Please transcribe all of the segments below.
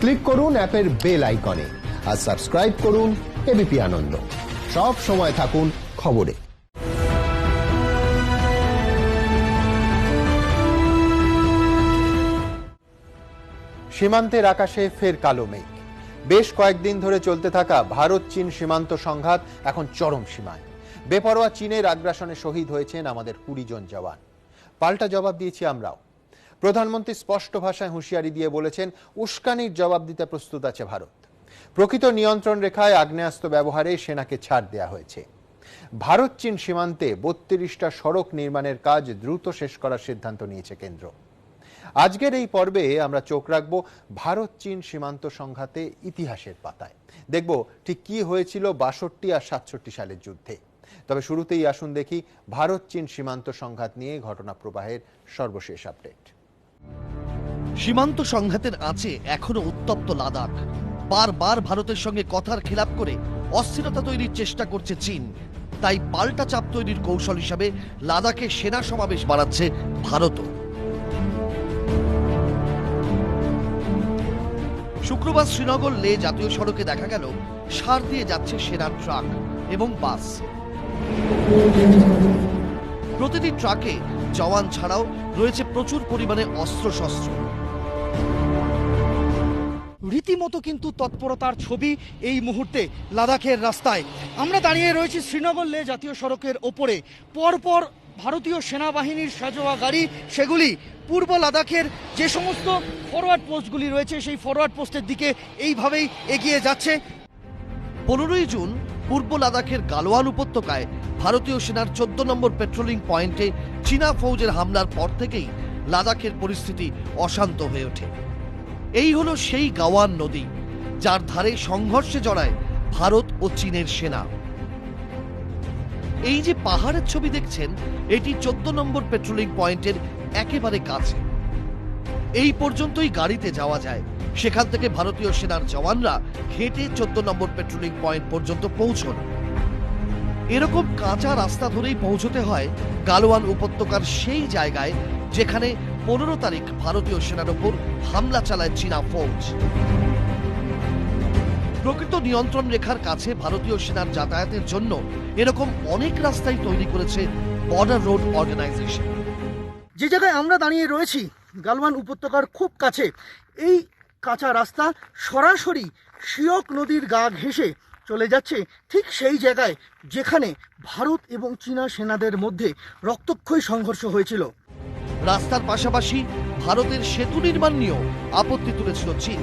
Click করুন অ্যাপের bell আইকনে আর সাবস্ক্রাইব করুন এবিপি আনন্দ। সব সময় থাকুন খবরে। সীমান্তের আকাশে ফের কালো মেঘ। বেশ কয়েকদিন ধরে চলতে থাকা ভারত চীন সীমান্ত সংঘাত এখন চরম সীমায়। বেপরোয়া চীনের আগ্রাসনে শহীদ হয়েছেন আমাদের 20 জন জওয়ান। পাল্টা জবাব দিয়েছি আমরাও। প্রধানমন্ত্রী স্পষ্ট ভাষায় হুঁশিয়ারি দিয়ে বলেছেন, উস্কানির জবাব দিতে প্রস্তুত আছে ভারত। প্রকৃত নিয়ন্ত্রণ রেখায় আগ্নেয়াস্ত্র ব্যবহারে সেনাকে ছাড় দেওয়া হয়েছে। ভারত চীন সীমান্তে 32টা সড়ক নির্মাণের কাজ দ্রুত শেষ করার সিদ্ধান্ত নিয়েছে কেন্দ্র। আজকের এই পর্বে আমরা চোখ রাখব ভারত চীন সীমান্ত সংঘাতে ইতিহাসের পাতায়। দেখব ঠিক কি হয়েছিল 62 আর 67 সালের যুদ্ধে। তবে শুরুতেই আসুন দেখি ভারত চীন সীমান্ত সংঘাত নিয়ে ঘটনা প্রবাহের সর্বশেষ আপডেট। সীমান্ত সংঘাতের আঁচে এখনো উত্তপ্ত লাদাখ। বারবার ভারতের সঙ্গে কথার খেলাপ করে অস্থিরতা তৈরির চেষ্টা করছে চীন। তাই পাল্টা চাপ তৈরির কৌশল হিসাবে লাদাখে সেনা সমাবেশ বাড়াচ্ছে ভারতও। শুক্রবার শ্রীনগর লে জাতীয় সড়কে দেখা গেল সার দিয়ে যাচ্ছে সেনার ট্রাক এবং বাস। প্রতিটি ট্রাকে জওয়ান ছাড়াও রয়েছে প্রচুর পরিমাণে অস্ত্রশস্ত্র। রীতিমতো কিন্তু তৎপরতার ছবি এই মুহূর্তে লাদাখের রাস্তায়। আমরা দাঁড়িয়ে রয়েছি শ্রীনগর লে জাতীয় সড়কের ওপরে। পরপর ভারতীয় সেনাবাহিনীর সাজোয়া গাড়ি, সেগুলি পূর্ব লাদাখের যে সমস্ত ফরওয়ার্ড পোস্টগুলি রয়েছে সেই ফরওয়ার্ড পোস্টের দিকে এইভাবেই এগিয়ে যাচ্ছে। 15ই জুন পূর্ব লাদাখের গালোয়ান উপত্যকায় ভারতীয় সেনার 14 নম্বর পেট্রোলিং পয়েন্টে চীনা ফৌজের হামলার পর থেকেই লাদাখের পরিস্থিতি অশান্ত হয়ে ওঠে। এই হলো সেই গাওয়ান নদী, যার ধারে সংঘর্ষে জড়ায় ভারত ও চীনের সেনা। এই যে পাহাড়ের ছবি দেখছেন, এটি 14 নম্বর পেট্রোলিং পয়েন্টের একেবারে কাছে। এই পর্যন্তই গাড়িতে যাওয়া যায়। সেখান থেকে ভারতীয় সেনার জওয়ানরা হেঁটে 14 নম্বর পেট্রোলিং পয়েন্ট পর্যন্ত পৌঁছন। এরকম কাঁচা রাস্তা ধরেই পৌঁছতে হয় গালোয়ান উপত্যকার সেই জায়গায় যেখানে 15 তারিখ ভারতীয় সেনার ওপর হামলা চালায় চীনা ফৌজ। প্রকৃত নিয়ন্ত্রণ রেখার কাছে ভারতীয় সেনার যাতায়াতের জন্য এরকম অনেক রাস্তাই তৈরি করেছে বর্ডার রোড অর্গানাইজেশন। যে জায়গায় আমরা দাঁড়িয়ে রয়েছি গালওয়ান উপত্যকার খুব কাছে, এই কাঁচা রাস্তা সরাসরি শিয়ক নদীর গা ঘেঁষে চলে যাচ্ছে ঠিক সেই জায়গায় যেখানে ভারত এবং চীনা সেনাদের মধ্যে রক্তক্ষয়ী সংঘর্ষ হয়েছিল। রাস্তার পাশাপাশি ভারতের সেতু নির্মাণ নিয়েও আপত্তি তুলেছিল চীন,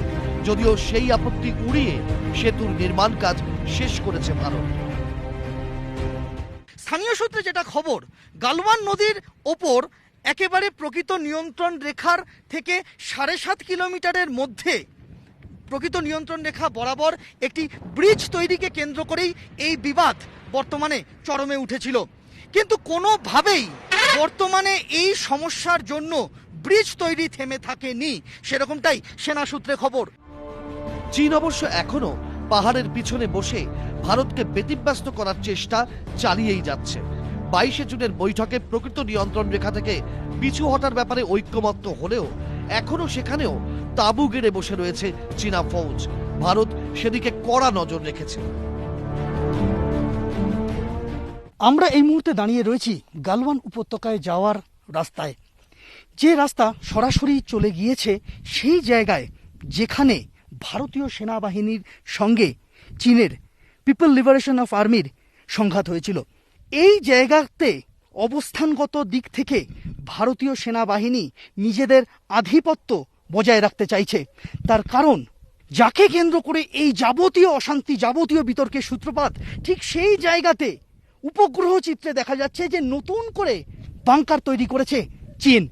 যদিও সেই আপত্তি উড়িয়ে সেতুর নির্মাণ কাজ শেষ করেছে ভারত। স্থানীয় সূত্রে যেটা খবর, গালওয়ান নদীর ওপর একেবারে প্রকৃত নিয়ন্ত্রণ রেখার থেকে 7.5 কিলোমিটারের মধ্যে প্রকৃত নিয়ন্ত্রণ রেখা বরাবর একটি ব্রিজ তৈরিকে কেন্দ্র করেই এই বিবাদ বর্তমানে চরমে উঠেছিল। কিন্তু কোনোভাবেই বর্তমানে এই সমস্যার জন্য ব্রিজ তৈরি থেমে থাকেনি, সেরকমটাই সেনা সূত্রে খবর। চীন অবশ্য এখনো পাহাড়ের পিছনে বসে ভারতকে ব্যতিব্যস্ত করার চেষ্টা চালিয়েই যাচ্ছে। 22শে জুনের বৈঠকে প্রকৃত নিয়ন্ত্রণ রেখা থেকে পিছু হটার ব্যাপারে ঐক্যমত্য হলেও এখনো সেখানেও তাঁবু গেড়ে বসে রয়েছে চীনা ফৌজ। ভারত সেদিকে কড়া নজর রেখেছে। আমরা এই মুহূর্তে দাঁড়িয়ে রয়েছি গালওয়ান উপত্যকায় যাওয়ার রাস্তায়, যে রাস্তা সরাসরি চলে গিয়েছে সেই জায়গায় যেখানে ভারতীয় সেনাবাহিনীর সঙ্গে চীনের পিপল লিবারেশন অফ আর্মির সংঘাত হয়েছিল। এই জায়গাতে অবস্থানগত দিক থেকে ভারতীয় সেনাবাহিনী নিজেদের আধিপত্য বজায় রাখতে চাইছে। তার কারণ, যাকে কেন্দ্র করে এই যাবতীয় অশান্তি, যাবতীয় বিতর্কের সূত্রপাত, ঠিক সেই জায়গাতে উপগ্রহ চিত্রে দেখা যাচ্ছে যে নতুন করে বাংকার তৈরি করেছে চীন।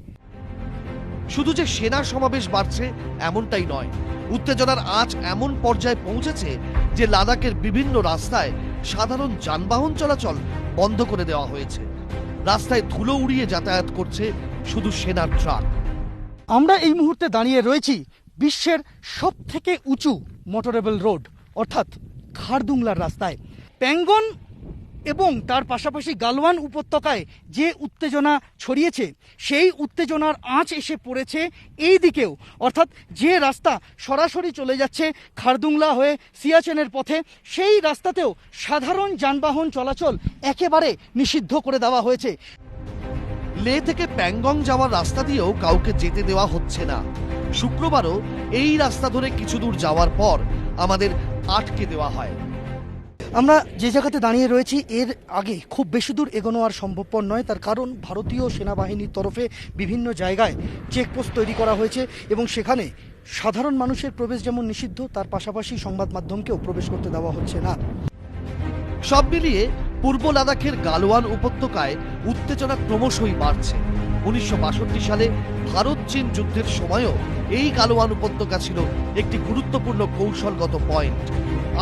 শুধু যে সেনা সমাবেশ বাড়ছে এমনটাই নয়, উত্তেজনার আঁচ এমন পর্যায়ে পৌঁছেছে যে লাদাখের বিভিন্ন রাস্তায় সাধারণ যানবাহন চলাচল বন্ধ করে দেওয়া হয়েছে। রাস্তায় ধুলো উড়িয়ে যাতায়াত করছে শুধু সেনার ট্রাক। আমরা এই মুহূর্তে দাঁড়িয়ে রয়েছি বিশ্বের সব থেকে উঁচু মোটরেবল রোড অর্থাৎ খারদুংলার রাস্তায়। প্যাঙ্গন এবং তার পাশাপাশি গালওয়ান উপত্যকায় যে উত্তেজনা ছড়িয়েছে সেই উত্তেজনার আঁচ এসে পড়েছে এই দিকেও, অর্থাৎ যে রাস্তা সরাসরি চলে যাচ্ছে খারদুংলা হয়ে সিয়াচেনের পথে, সেই রাস্তাতেও সাধারণ যানবাহন চলাচল একেবারে নিষিদ্ধ করে দেওয়া হয়েছে। লে থেকে প্যাংগং যাওয়ার রাস্তা দিয়েও কাউকে যেতে দেওয়া হচ্ছে না। শুক্রবারও এই রাস্তা ধরে কিছু দূর যাওয়ার পর আমাদের আটকে দেওয়া হয়। আমরা যে জায়গাতে দাঁড়িয়ে রয়েছি এর আগে খুব বেশি দূর এগোনো আর সম্ভবপর নয়, তার কারণ ভারতীয় সেনাবাহিনীর তরফে বিভিন্ন জায়গায় চেকপোস্ট তৈরি করা হয়েছে এবং সেখানে সাধারণ মানুষের প্রবেশ যেমন নিষিদ্ধ, তার পাশাপাশি সংবাদ মাধ্যমকেও প্রবেশ করতে দেওয়া হচ্ছে না। সব মিলিয়ে পূর্ব লাদাখের গালওয়ান উপত্যকায় উত্তেজনা ক্রমশই বাড়ছে। 1962 সালে ভারত চীন যুদ্ধের সময়ও এই গালওয়ান উপত্যকা ছিল একটি গুরুত্বপূর্ণ কৌশলগত পয়েন্ট।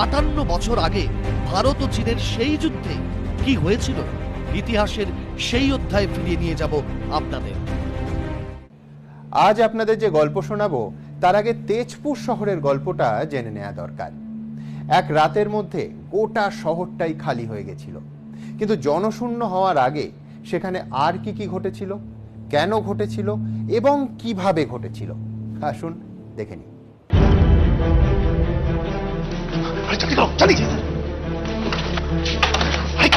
58 বছর আগে ভারত ও চীনের সেই যুদ্ধে কি হয়েছিল, ইতিহাসের সেই অধ্যায় ফিরিয়ে নিয়ে যাব আপনাদের। আজ আপনাদের যে গল্প শোনাবো তার আগে তেজপুর শহরের গল্পটা জেনে নেওয়া দরকার। এক রাতের মধ্যে গোটা শহরটাই খালি হয়ে গেছিল, কিন্তু জনশূন্য হওয়ার আগে সেখানে আর কি কি ঘটেছিল, কেন ঘটেছিল এবং কিভাবে ঘটেছিল আসুন দেখে নিই।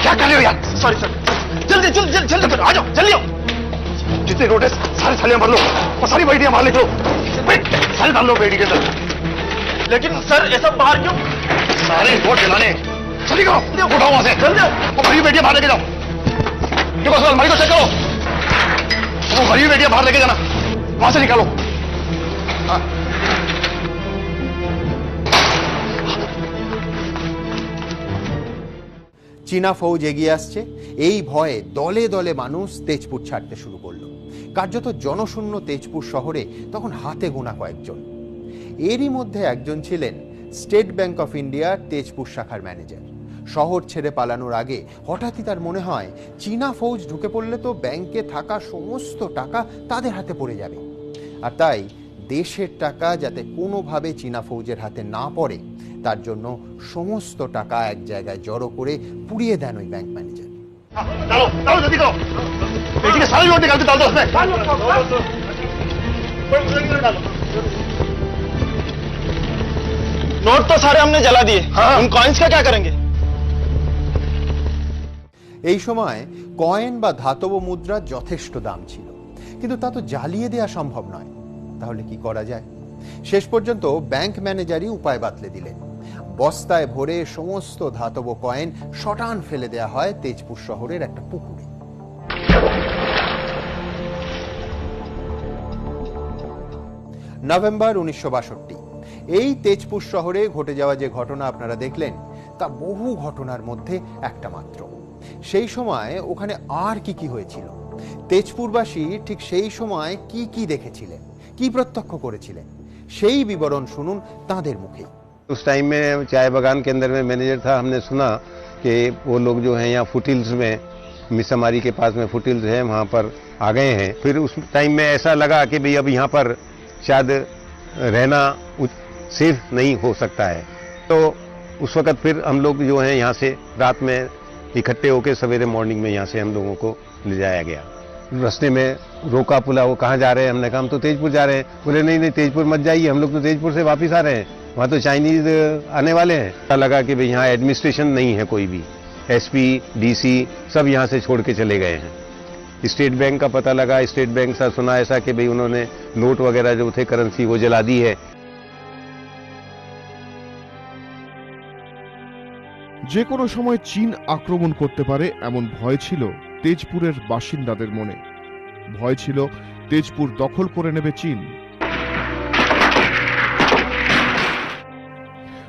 क्या कर रहे हो यार? सॉरी सर, जल्दी जल्दी जल्दी करो, आ जाओ जल्दी आओ। जितने रोड है सारे थालियां भर लो और सारी बेटियां बाहर निकलो, सारे डाल लो बेटी के अंदर। लेकिन सर ऐसा बाहर क्यों? सारे रोड जलाने, जल्दी करो, उठाओ वहां से जल्दी, और भरी बेटियां बाहर लेके जाओ। देखो सर अलमारी को चेक करो, वो भरी बेटियां बाहर लेके जाना, वहां से निकालो। हाँ চীনা ফৌজ এগিয়ে আসছে, এই ভয়ে দলে দলে মানুষ তেজপুর ছাড়তে শুরু করলো। কার্যত জনশূন্য তেজপুর শহরে তখন হাতে গোনা কয়েকজন। এরই মধ্যে একজন ছিলেন স্টেট ব্যাংক অফ ইন্ডিয়ার তেজপুর শাখার ম্যানেজার। শহর ছেড়ে পালানোর আগে হঠাৎই তার মনে হয় চীনা ফৌজ ঢুকে পড়লে তো ব্যাংকে থাকা সমস্ত টাকা তাদের হাতে পড়ে যাবে, আর তাই দেশের টাকা যাতে কোনোভাবে চীনা ফৌজের হাতে না পড়ে তার জন্য সমস্ত টাকা এক জায়গায় জড়ো করে পুড়িয়ে দেন ওই ব্যাংক ম্যানেজার। डालो डालो जल्दी करो, बेटी के सारे नोट निकाल के डाल दो उसमें। नोट तो सारे हमने जला दिए, उन कॉइन्स का क्या करेंगे? এই সময় কয়েন বা ধাতব মুদ্রার যথেষ্ট দাম ছিল, কিন্তু তা তো জ্বালিয়ে দেওয়া সম্ভব নয়। তাহলে কি করা যায়? শেষ পর্যন্ত ব্যাংক ম্যানেজারই উপায় বাতলে দিলেন। বস্তায় ভরে সমস্ত ধাতব কয়েন শটান ফেলে দেয়া হয় তেজপুর শহরের একটা পুকুরে। নভেম্বর 1962 এই তেজপুর শহরে ঘটে যাওয়া যে ঘটনা আপনারা দেখলেন তা বহু ঘটনার মধ্যে একটা মাত্র। সেই সময় ওখানে আর কি কি হয়েছিল, তেজপুরবাসী ঠিক সেই সময় কি কি দেখেছিলেন, কি প্রত্যক্ষ করেছিলেন, সেই বিবরণ শুনুন তাদের মুখে। उस टाइम में चाय बागान के अंदर में मैनेजर था, हमने सुना कि वो लोग जो हैं यहाँ फुटिल्स में, मिसमारी के पास में फुटिल्स है, वहाँ पर आ गए हैं। फिर उस टाइम में ऐसा लगा कि भाई अब यहाँ पर शायद रहना सेफ नहीं हो सकता है, तो उस वक़्त फिर हम लोग जो हैं यहाँ से रात में इकट्ठे होकर सवेरे मॉर्निंग में यहाँ से हम लोगों को ले जाया गया। रास्ते में रोका पुला, वो कहाँ जा रहे हैं? हमने कहा हम तो तेजपुर जा रहे हैं। बोले नहीं नहीं तेजपुर मत जाइए, हम लोग तो तेजपुर से वापस आ रहे हैं, वहाँ तो चाइनीज आने वाले हैं। पता लगा कि भाई यहाँ एडमिनिस्ट्रेशन नहीं है, कोई भी एसपी डीसी सब यहाँ से छोड़ के चले गए हैं। स्टेट बैंक का पता लगा, स्टेट बैंक से सुना ऐसा कि भाई उन्होंने नोट वगैरह जो थे करेंसी वो जला दी है। যে কোনো সময় চীন আক্রমণ করতে পারে এমন ভয় ছিল তেজপুরের বাসিন্দাদের মনে। ভয় ছিল তেজপুর দখল করে নেবে চীন।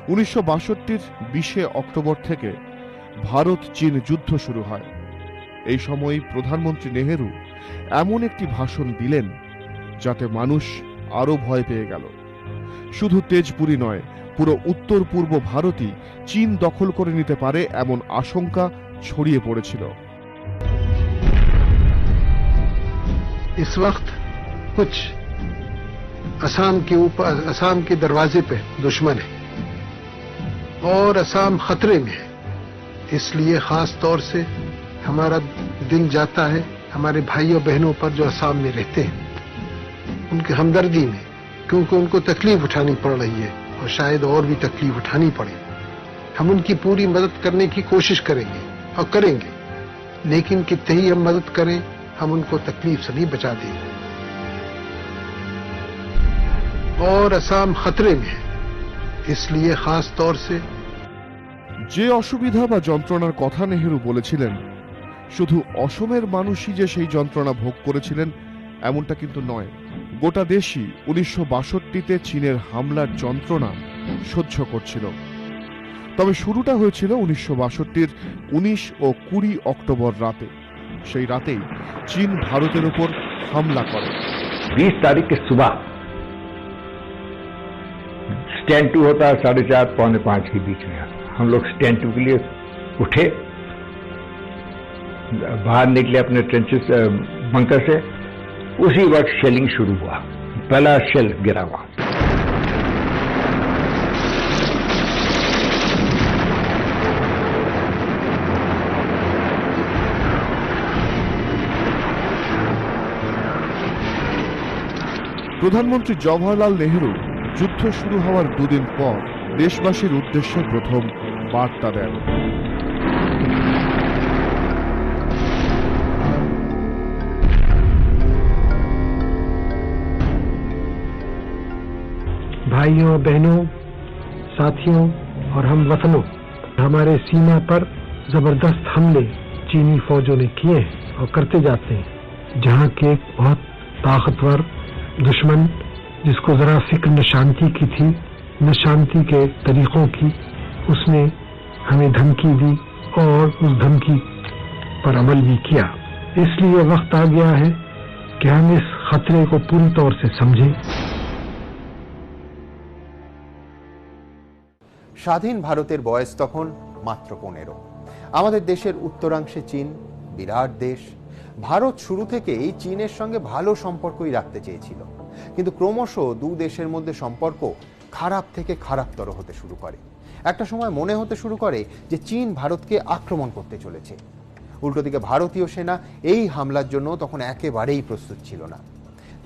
1962 20 অক্টোবর থেকে ভারত চীন যুদ্ধ শুরু হয়। এই সময় প্রধানমন্ত্রী নেহেরু এমন একটি ভাষণ দিলেন যাতে মানুষ আরো ভয় পেয়ে গেল। শুধু তেজপুরই নয়, পুরো উত্তর পূর্ব ভারতই চীন দখল করে নিতে পারে এমন আশঙ্কা ছড়িয়ে পড়েছিল। इस वक्त कुछ असम के दरवाजे पे दुश्मन है और असम खतरे में है। इसलिए खास तौर से हमारा दिल जाता है हमारे भाइयों बहनों पर जो असम में रहते हैं, उनकी हमदर्दी में, क्योंकि उनको तकलीफ उठानी पड़ रही है और शायद और भी तकलीफ उठानी पड़े। हम उनकी पूरी मदद करने की कोशिश करेंगे और करेंगे, लेकिन कितनी ही हम मदद करें, हम उनको तकलीफ से नहीं बचा देंगे। और असम खतरे में है, इसलिए खास तौर से যে অসুবিধা বা যন্ত্রণার কথা নেহেরু বলেছিলেন, শুধু অসমের মানুষই যে সেই যন্ত্রণা ভোগ করেছিলেন এমনটা কিন্তু নয়। গোটা দেশই 1962তে চীনের হামলার যন্ত্রণা সহ্য করছিল। তবে শুরুটা হয়েছিল 1962-র 19 ও 20 অক্টোবর রাতে। সেই রাতেই চীন ভারতের উপর হামলা করে। 20 तारीख की सुबह स्टैंड 2 होता है 4:30 पौने 5 के बीच में। हम लोग स्टैंड 2 के लिए उठे, बाहर निकले अपने ट्रेंचेस बंकर से। उसी वक्त शेलिंग शुरू हुआ, पहला शेल गिरा हुआ। প্রধানমন্ত্রী জওহরলাল নেহেরু যুদ্ধ শুরু হওয়ার দুদিন পর দেশবাসীর উদ্দেশ্যে প্রথম বার্তা দেন। भाइयों बहनों साथियों और हम वतनों, हमारे सीमा पर जबरदस्त हमले चीनी फौजों ने किए और करते जाते हैं। जहां के एक बहुत ताकतवर दुश्मन, जिसको जरा फिक्र न शांति की थी न शांति के तरीकों की, उसने हमें धमकी दी और उस धमकी पर अमल भी किया। इसलिए वक्त आ गया है कि हम इस खतरे को पूरी तौर से समझें। স্বাধীন ভারতের বয়স তখন মাত্র 15। আমাদের দেশের উত্তরাংশে চীন, বিরাট দেশ। ভারত শুরু থেকেই চীনের সঙ্গে ভালো সম্পর্কই রাখতে চেয়েছিল, কিন্তু ক্রমশ দু দেশের মধ্যে সম্পর্ক খারাপ থেকে খারাপতর হতে শুরু করে। একটা সময় মনে হতে শুরু করে যে চীন ভারতকে আক্রমণ করতে চলেছে। উল্টো দিকে ভারতীয় সেনা এই হামলার জন্য তখন একেবারেই প্রস্তুত ছিল না।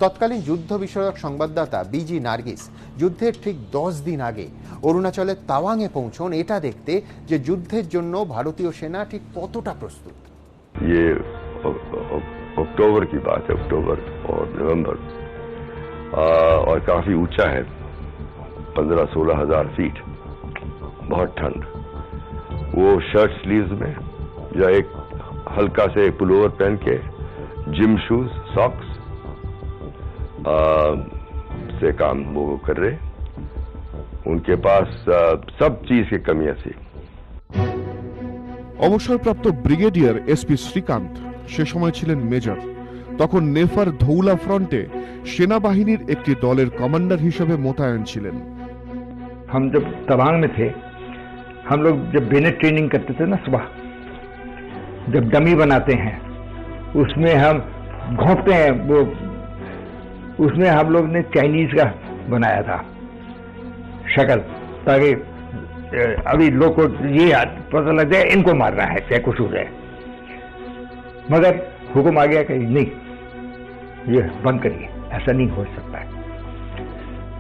তৎকালীন যুদ্ধ বিষয়ক সংবাদদাতা বিজি নার্গিস যুদ্ধের ঠিক 10 দিন আগে অরুণাচলের তাওয়াংয়ে পৌঁছন এটা দেখতে যে যুদ্ধের জন্য ভারতীয় সেনা ঠিক কতটা প্রস্তুত। ये अक्टूबर की बात है, अक्टूबर और नवंबर, और काफी ऊंचा है, 15-16 हजार फीट, बहुत ठंड। वो शर्ट स्लीव्स में या एक हल्का से पुलोवर पहन के, जिम शूज, सॉक्स से काम वो कर रहे। उनके पास सब चीज की कमियां थी। অবসরপ্রাপ্ত ব্রিগেডিয়ার এসপি শ্রীকান্ত সে সময় ছিলেন মেজর। তখন নেফার ধৌলা ফ্রন্টে সেনাবাহিনীর একটি দলের কমান্ডার হিসেবে মোতায়েন ছিলেন। हम जब तवांग में थे, हम लोग जब बेनेट ट्रेनिंग करते थे ना सुबह, जब डमी बनाते हैं उसमें हम घोंपते हैं, वो उसमें हम लोग ने चाइनीज का बनाया था शक्ल, ताकि अभी लोग को ये पता लग जाए इनको मारना है चाहे कुछ हो जाए। मगर हुक्म आ गया कि नहीं, ये बंद करिए, ऐसा नहीं हो सकता है।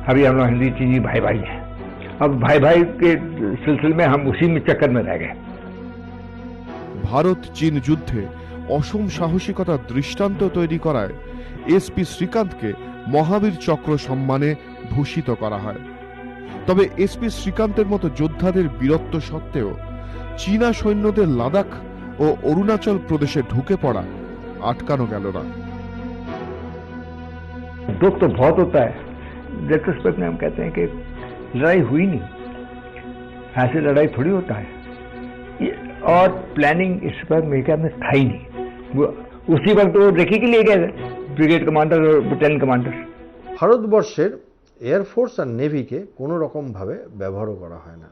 अभी हम लोग हिंदी चीनी भाई भाई हैं, अब भाई भाई के सिलसिले में हम उसी में चक्कर में रह गए। ভারত চীন যুদ্ধে অসম সাহসিকতার দৃষ্টান্ত তৈরি করায় এসপি শ্রীকান্তকে মহাবীর চক্র সম্মানে ভূষিত করা হয়। তবে এসপি শ্রীকান্তের মতো যোদ্ধাদের বীরত্ব সত্ত্বেও চীনা সৈন্যদের লাদাখ ও অরুণাচল প্রদেশে ঢুকে পড়া আটকানো গেল না। दुख तो बहुत होता है। रेट्रोस्पेक्ट में हम कहते हैं कि लड़ाई हुई नहीं, ऐसे लड़ाई थोड़ी होता है। और प्लानिंग इस पर मेरे ख्याल में था ही नहीं। वो उसी वक्त वो रेखी के लिए गए थे ब्रिगेड कमांडर और ब्रिटेन कमांडर। ভারতবর্ষের এয়ারফোর্স আর নেভিকে কোনো রকমভাবে ব্যবহারও করা হয় না,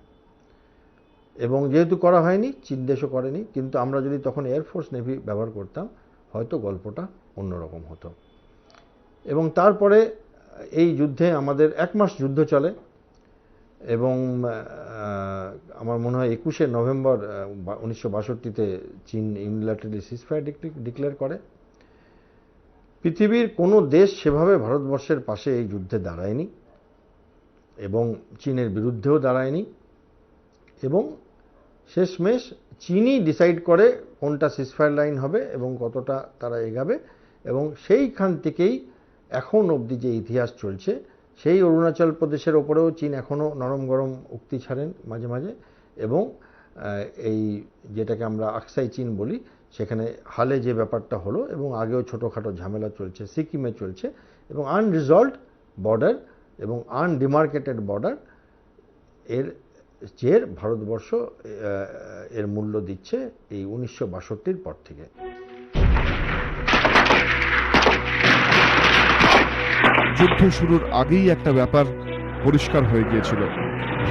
এবং যেহেতু করা হয়নি চীন দেশও করেনি, কিন্তু আমরা যদি তখন এয়ারফোর্স নেভি ব্যবহার করতাম হয়তো গল্পটা অন্যরকম হতো। এবং তারপরে এই যুদ্ধে আমাদের 1 মাস যুদ্ধ চলে। এবং আমার মনে হয় 21শে নভেম্বর 1962-তে চীন ইউনিল্যাটারালি সিজফায়ার ডিক্লেয়ার করে। পৃথিবীর কোনো দেশ সেভাবে ভারতবর্ষের পাশে এই যুদ্ধে দাঁড়ায়নি এবং চীনের বিরুদ্ধেও দাঁড়ায়নি, এবং শেষমেশ চীনই ডিসাইড করে কোনটা সিজফায়ার লাইন হবে এবং কতটা তারা এগাবে, এবং সেইখান থেকেই এখন অবধি যে ইতিহাস চলছে, সেই অরুণাচল প্রদেশের ওপরেও চীন এখনও নরম গরম উক্তি ছাড়েন মাঝে মাঝে, এবং এই যেটাকে আমরা আকসাই চীন বলি, সেখানে হালে যে ব্যাপারটা হলো এবং আগেও ছোটোখাটো ঝামেলা চলছে, সিকিমে চলছে, এবং আনরিজলভড বর্ডার এবং আনডিমার্কেটেড বর্ডার এর জের ভারতবর্ষ এর মূল্য দিচ্ছে এই 1962-র পর থেকে। যুদ্ধ শুরুর আগেই একটা ব্যাপার পরিষ্কার হয়ে গিয়েছিল,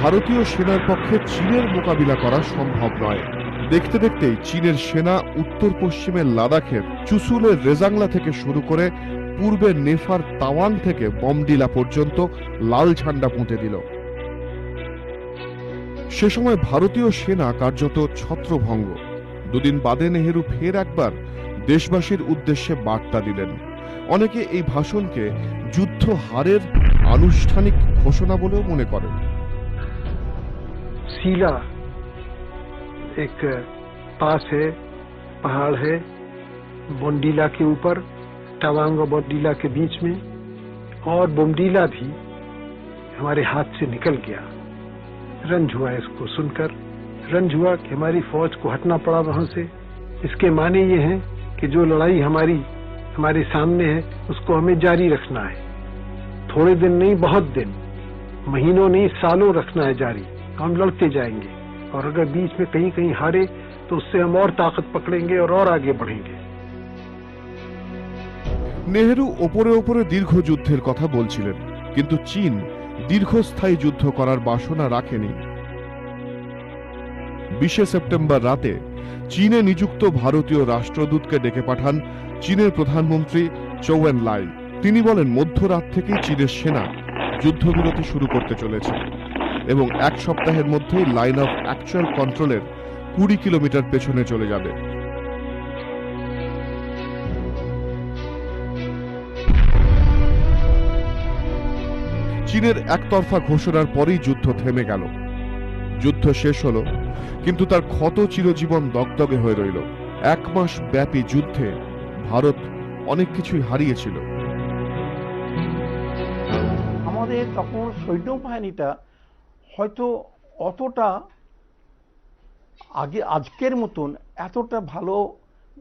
ভারতীয় সেনার পক্ষে চীনের মোকাবিলা করা সম্ভব নয়। দেখতে দেখতেই চীনের সেনা উত্তর পশ্চিমের লাদাখের চুসুলের রেজাংলা থেকে শুরু করে পূর্বের নেফার তাওয়াং থেকে বমডিলা পর্যন্ত লাল ঝান্ডা পুঁতে দিল। সে সময় ভারতীয় সেনা কার্যত ছত্রভঙ্গ। দুদিন বাদে নেহেরু ফের একবার দেশবাসীর উদ্দেশ্যে বার্তা দিলেন। অনেকে এই ভাষণকে যুদ্ধ হারের আনুষ্ঠানিক ঘোষণা বলেও মনে করেন। सीला एक पास है, पहाड़ है, बोमडिला के ऊपर, तवांग और बोमडिला के बीच में, और बोमडिला भी हमारे हाथ से निकल गया। रंज हुआ इसको सुनकर, रंज हुआ कि हमारी फौज को हटना पड़ा वहां से। इसके माने ये हैं कि जो लड़ाई हमारे सामने है उसको हमें जारी रखना है। थोड़े दिन नहीं, बहुत दिन, महीनों नहीं, सालों रखना है जारी। हम लड़ते जाएंगे, और अगर बीच में कहीं कहीं हारे तो उससे हम और ताकत पकड़ेंगे और आगे बढ़ेंगे। নেহেরু ওপরে ওপরে দীর্ঘ যুদ্ধের কথা বলছিলেন, কিন্তু চীন দীর্ঘস্থায়ী যুদ্ধ করার বাসনা রাখেনি। 20শে সেপ্টেম্বর রাতে চীনে নিযুক্ত ভারতীয় রাষ্ট্রদূতকে ডেকে পাঠান চীনের প্রধানমন্ত্রী চৌ এন লাই। তিনি বলেন মধ্যরাত থেকেই চীনের সেনা যুদ্ধবিরতি শুরু করতে চলেছে এবং এক সপ্তাহের মধ্যেই লাইন অফ অ্যাকচুয়াল কন্ট্রোলের 20 কিলোমিটার পেছনে চলে যাবে। চীনের একতরফা ঘোষণার পরেই যুদ্ধ থেমে গেল। যুদ্ধ শেষ হলো, কিন্তু তার ক্ষত চিরজীবন দগদগে হয়ে রইল। 1 মাস ব্যাপী যুদ্ধে ভারত অনেক কিছুই হারিয়েছিল। আমাদের তখন সৈন্যবাহিনীটা হয়তো অতটা আজকের মতন এতটা ভালো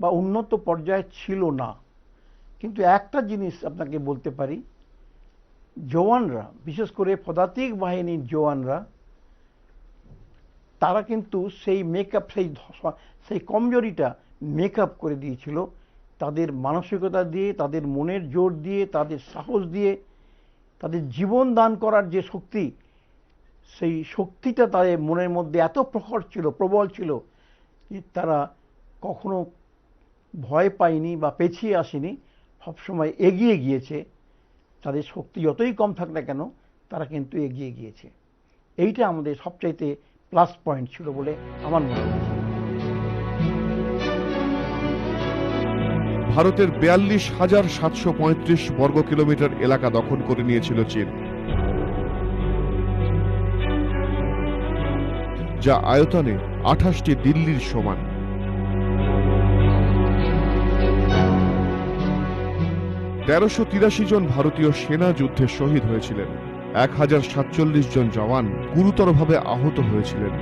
বা উন্নত পর্যায়ে ছিল না, কিন্তু একটা জিনিস আপনাকে বলতে পারি, জওয়ানরা, বিশেষ করে পদাতিক বাহিনীর জওয়ানরা, তারা কিন্তু সেই মেকআপ, সেই কমজোরিটা মেকআপ করে দিয়েছিল তাদের মানসিকতা দিয়ে, তাদের মনের জোর দিয়ে, তাদের সাহস দিয়ে, তাদের জীবন দান করার যে শক্তি, সেই শক্তিটা তাদের মনের মধ্যে এত প্রখর ছিল, প্রবল ছিল, যে তারা কখনো ভয় পায়নি বা পেছিয়ে আসেনি, সবসময় এগিয়ে গিয়েছে। তাদের শক্তি যতই কম থাক না কেন, তারা কিন্তু এগিয়ে গিয়েছে। এইটা আমাদের সবচাইতে প্লাস পয়েন্ট ছিল বলে আমার মনে হয়। ভারতের 42,735 বর্গ কিলোমিটার এলাকা দখল করে নিয়েছিল চীন, যা আয়তনে 28টি দিল্লির সমান। জন ভারতীয় সেনা যুদ্ধে শহীদ হয়েছিলেন। 1047 জন জওয়ান গুরুতরভাবে আহত হয়েছিলেন।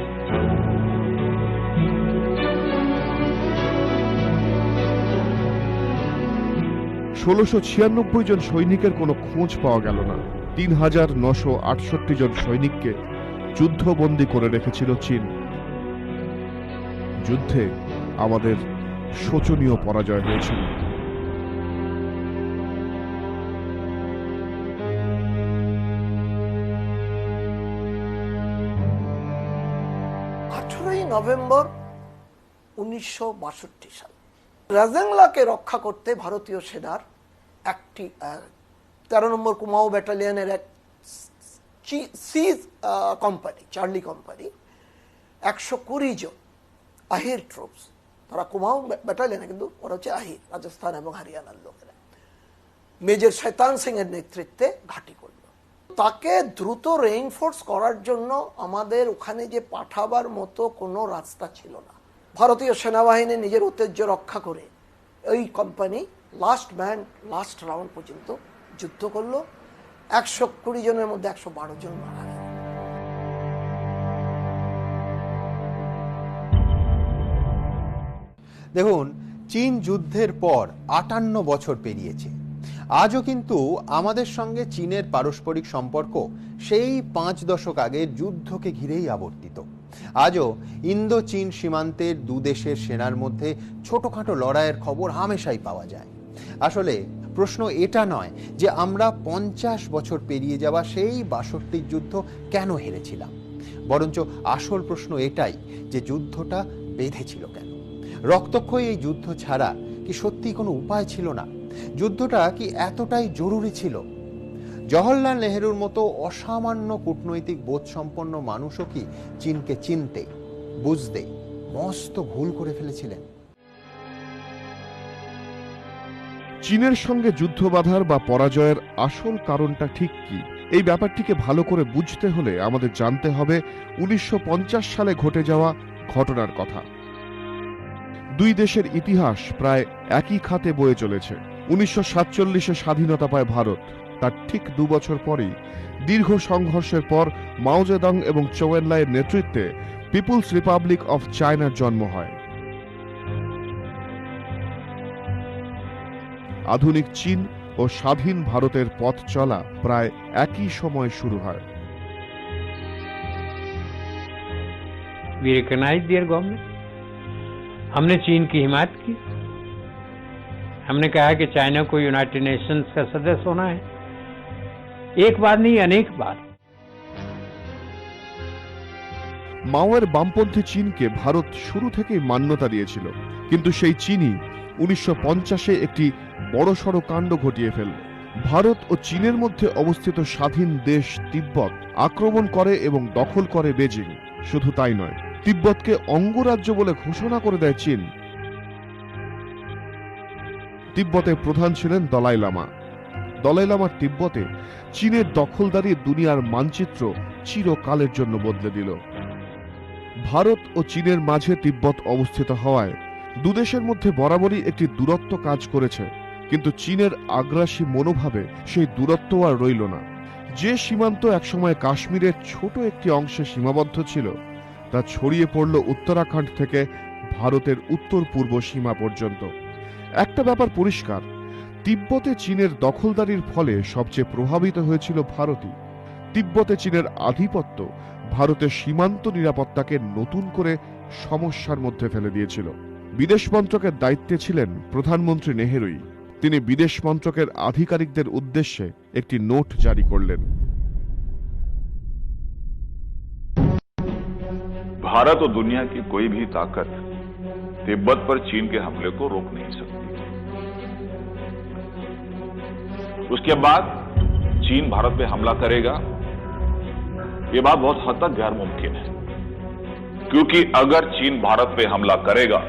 1696 জন সৈনিকের কোনো খোঁজ পাওয়া গেল না। 3968 জন সৈনিককে যুদ্ধবন্দী করে রেখেছিল চীন। যুদ্ধে আমাদের শোচনীয় পরাজয় হয়েছিল। নভেম্বর 1962 সাল রাজাংলাকে রক্ষা করতে ভারতীয় সেনার একটি 13 নম্বর কুমাও ব্যাটালিয়নের এক সি কোম্পানি, চার্লি কোম্পানি 120 জন আহির ট্রুপস, তারা কুমাউন ব্যাটালিয়নে, কিন্তু ওরা হচ্ছে আহির, রাজস্থান এবং হরিয়ানার লোকেরা, মেজর শৈতান সিং এর নেতৃত্বে ঘাঁটি করল। তাকে দ্রুত রেইনফোর্স করার জন্য আমাদের ওখানে যে পাঠাবার মতো কোনো রাস্তা ছিল না। ভারতীয় সেনাবাহিনী নিজের ঐতিহ্য রক্ষা করে ওই company last man last round পর্যন্ত যুদ্ধ করলো। 120 জনের মধ্যে 112 জন মারা গেল। দেখুন, চীন যুদ্ধের পর 58 বছর পেরিয়েছে। আজও কিন্তু আমাদের সঙ্গে চীনের পারস্পরিক সম্পর্ক সেই 5 দশক আগের যুদ্ধকে ঘিরেই আবর্তিত। আজও ইন্দো চীন সীমান্তের দুদেশের সেনার মধ্যে ছোটখাটো লড়াইয়ের খবর হামেশাই পাওয়া যায়। আসলে প্রশ্ন এটা নয় যে আমরা 50 বছর পেরিয়ে যাওয়া সেই 62 যুদ্ধ কেন হেরেছিলাম, বরঞ্চ আসল প্রশ্ন এটাই যে যুদ্ধটা বেঁধেছিল কেন। রক্তক্ষয়ী এই যুদ্ধ ছাড়া কি সত্যি কোনো উপায় ছিল না? যুদ্ধটা কি এতটাই জরুরি ছিল? জওহরলাল নেহেরুর মতো অসামান্য কূটনৈতিক বোধসম্পন্ন মানুষও কি চীনকে চিনতে বুঝতে মস্ত ভুল করে ফেলেছিলেন? চীনের সঙ্গে যুদ্ধ বাঁধার বা পরাজয়ের আসল কারণটা ঠিক কি, এই ব্যাপারটিকে ভালো করে বুঝতে হলে আমাদের জানতে হবে 1950 সালে ঘটে যাওয়া ঘটনার কথা। দুই দেশের ইতিহাস প্রায় একই খাতে বয়ে চলেছে। 1947-এ স্বাধীনতা পায় ভারত। তার ঠিক 2 বছর পরেই দীর্ঘ সংঘর্ষের পর মাও জেদং এবং চৌ এন-লাইয়ের নেতৃত্বে পিপুলস রিপাবলিক অফ চায়নার জন্ম হয়। আধুনিক চীন ও স্বাধীন ভারতের পথ চলা প্রায় একই সময় শুরু হয়। We recognize their government. हमने चीन की हिमायत की। हमने कहा कि चाइना को यूनाइटेड नेशंस का सदस्य होना है। एक बार नहीं, अनेक बार। মাওয়ের বামপন্থী চীনকে ভারত শুরু থেকেই মান্যতা দিয়েছিল, কিন্তু সেই চীনই 1950-এ একটি বড়সড় কাণ্ড ঘটিয়ে ফেলল। ভারত ও চীনের মধ্যে অবস্থিত স্বাধীন দেশ তিব্বত আক্রমণ করে এবং দখল করে বেজিং। শুধু তাই নয়, তিব্বতকে অঙ্গরাজ্য বলে ঘোষণা করে দেয় চীন। তিব্বতের প্রধান ছিলেন দলাই লামা। দলাই লামার তিব্বতে চীনের দখলদারি দুনিয়ার মানচিত্র চিরকালের জন্য বদলে দিল। ভারত ও চীনের মাঝে তিব্বত অবস্থিত হওয়ায় দুদেশের মধ্যে বরাবরই একটি দূরত্ব কাজ করেছে, কিন্তু চীনের আগ্রাসী মনোভাবে সেই দূরত্ব আর রইল না। যে সীমান্ত একসময় কাশ্মীরের ছোট একটি অংশে সীমাবদ্ধ ছিল, তা ছড়িয়ে পড়ল উত্তরাখণ্ড থেকে ভারতের উত্তর পূর্ব সীমা পর্যন্ত। একটা ব্যাপার পরিষ্কার, তিব্বতে চীনের দখলদারির ফলে সবচেয়ে প্রভাবিত হয়েছিল ভারতই। তিব্বতে চীনের আধিপত্য ভারতের সীমান্ত নিরাপত্তাকে নতুন করে সমস্যার মধ্যে ফেলে দিয়েছিল। বিদেশ মন্ত্রকের দায়িত্বে ছিলেন প্রধানমন্ত্রী নেহেরুই। তিনি বিদেশ মন্ত্রকের আধিকারিকদের উদ্দেশ্যে একটি নোট জারি করলেন। भारत और दुनिया की कोई भी ताकत तिब्बत पर चीन के हमले को रोक नहीं सकती। उसके बाद चीन भारत पे हमला करेगा, यह बात बहुत हद तक गैर मुमकिन है, क्योंकि अगर चीन भारत पे हमला करेगा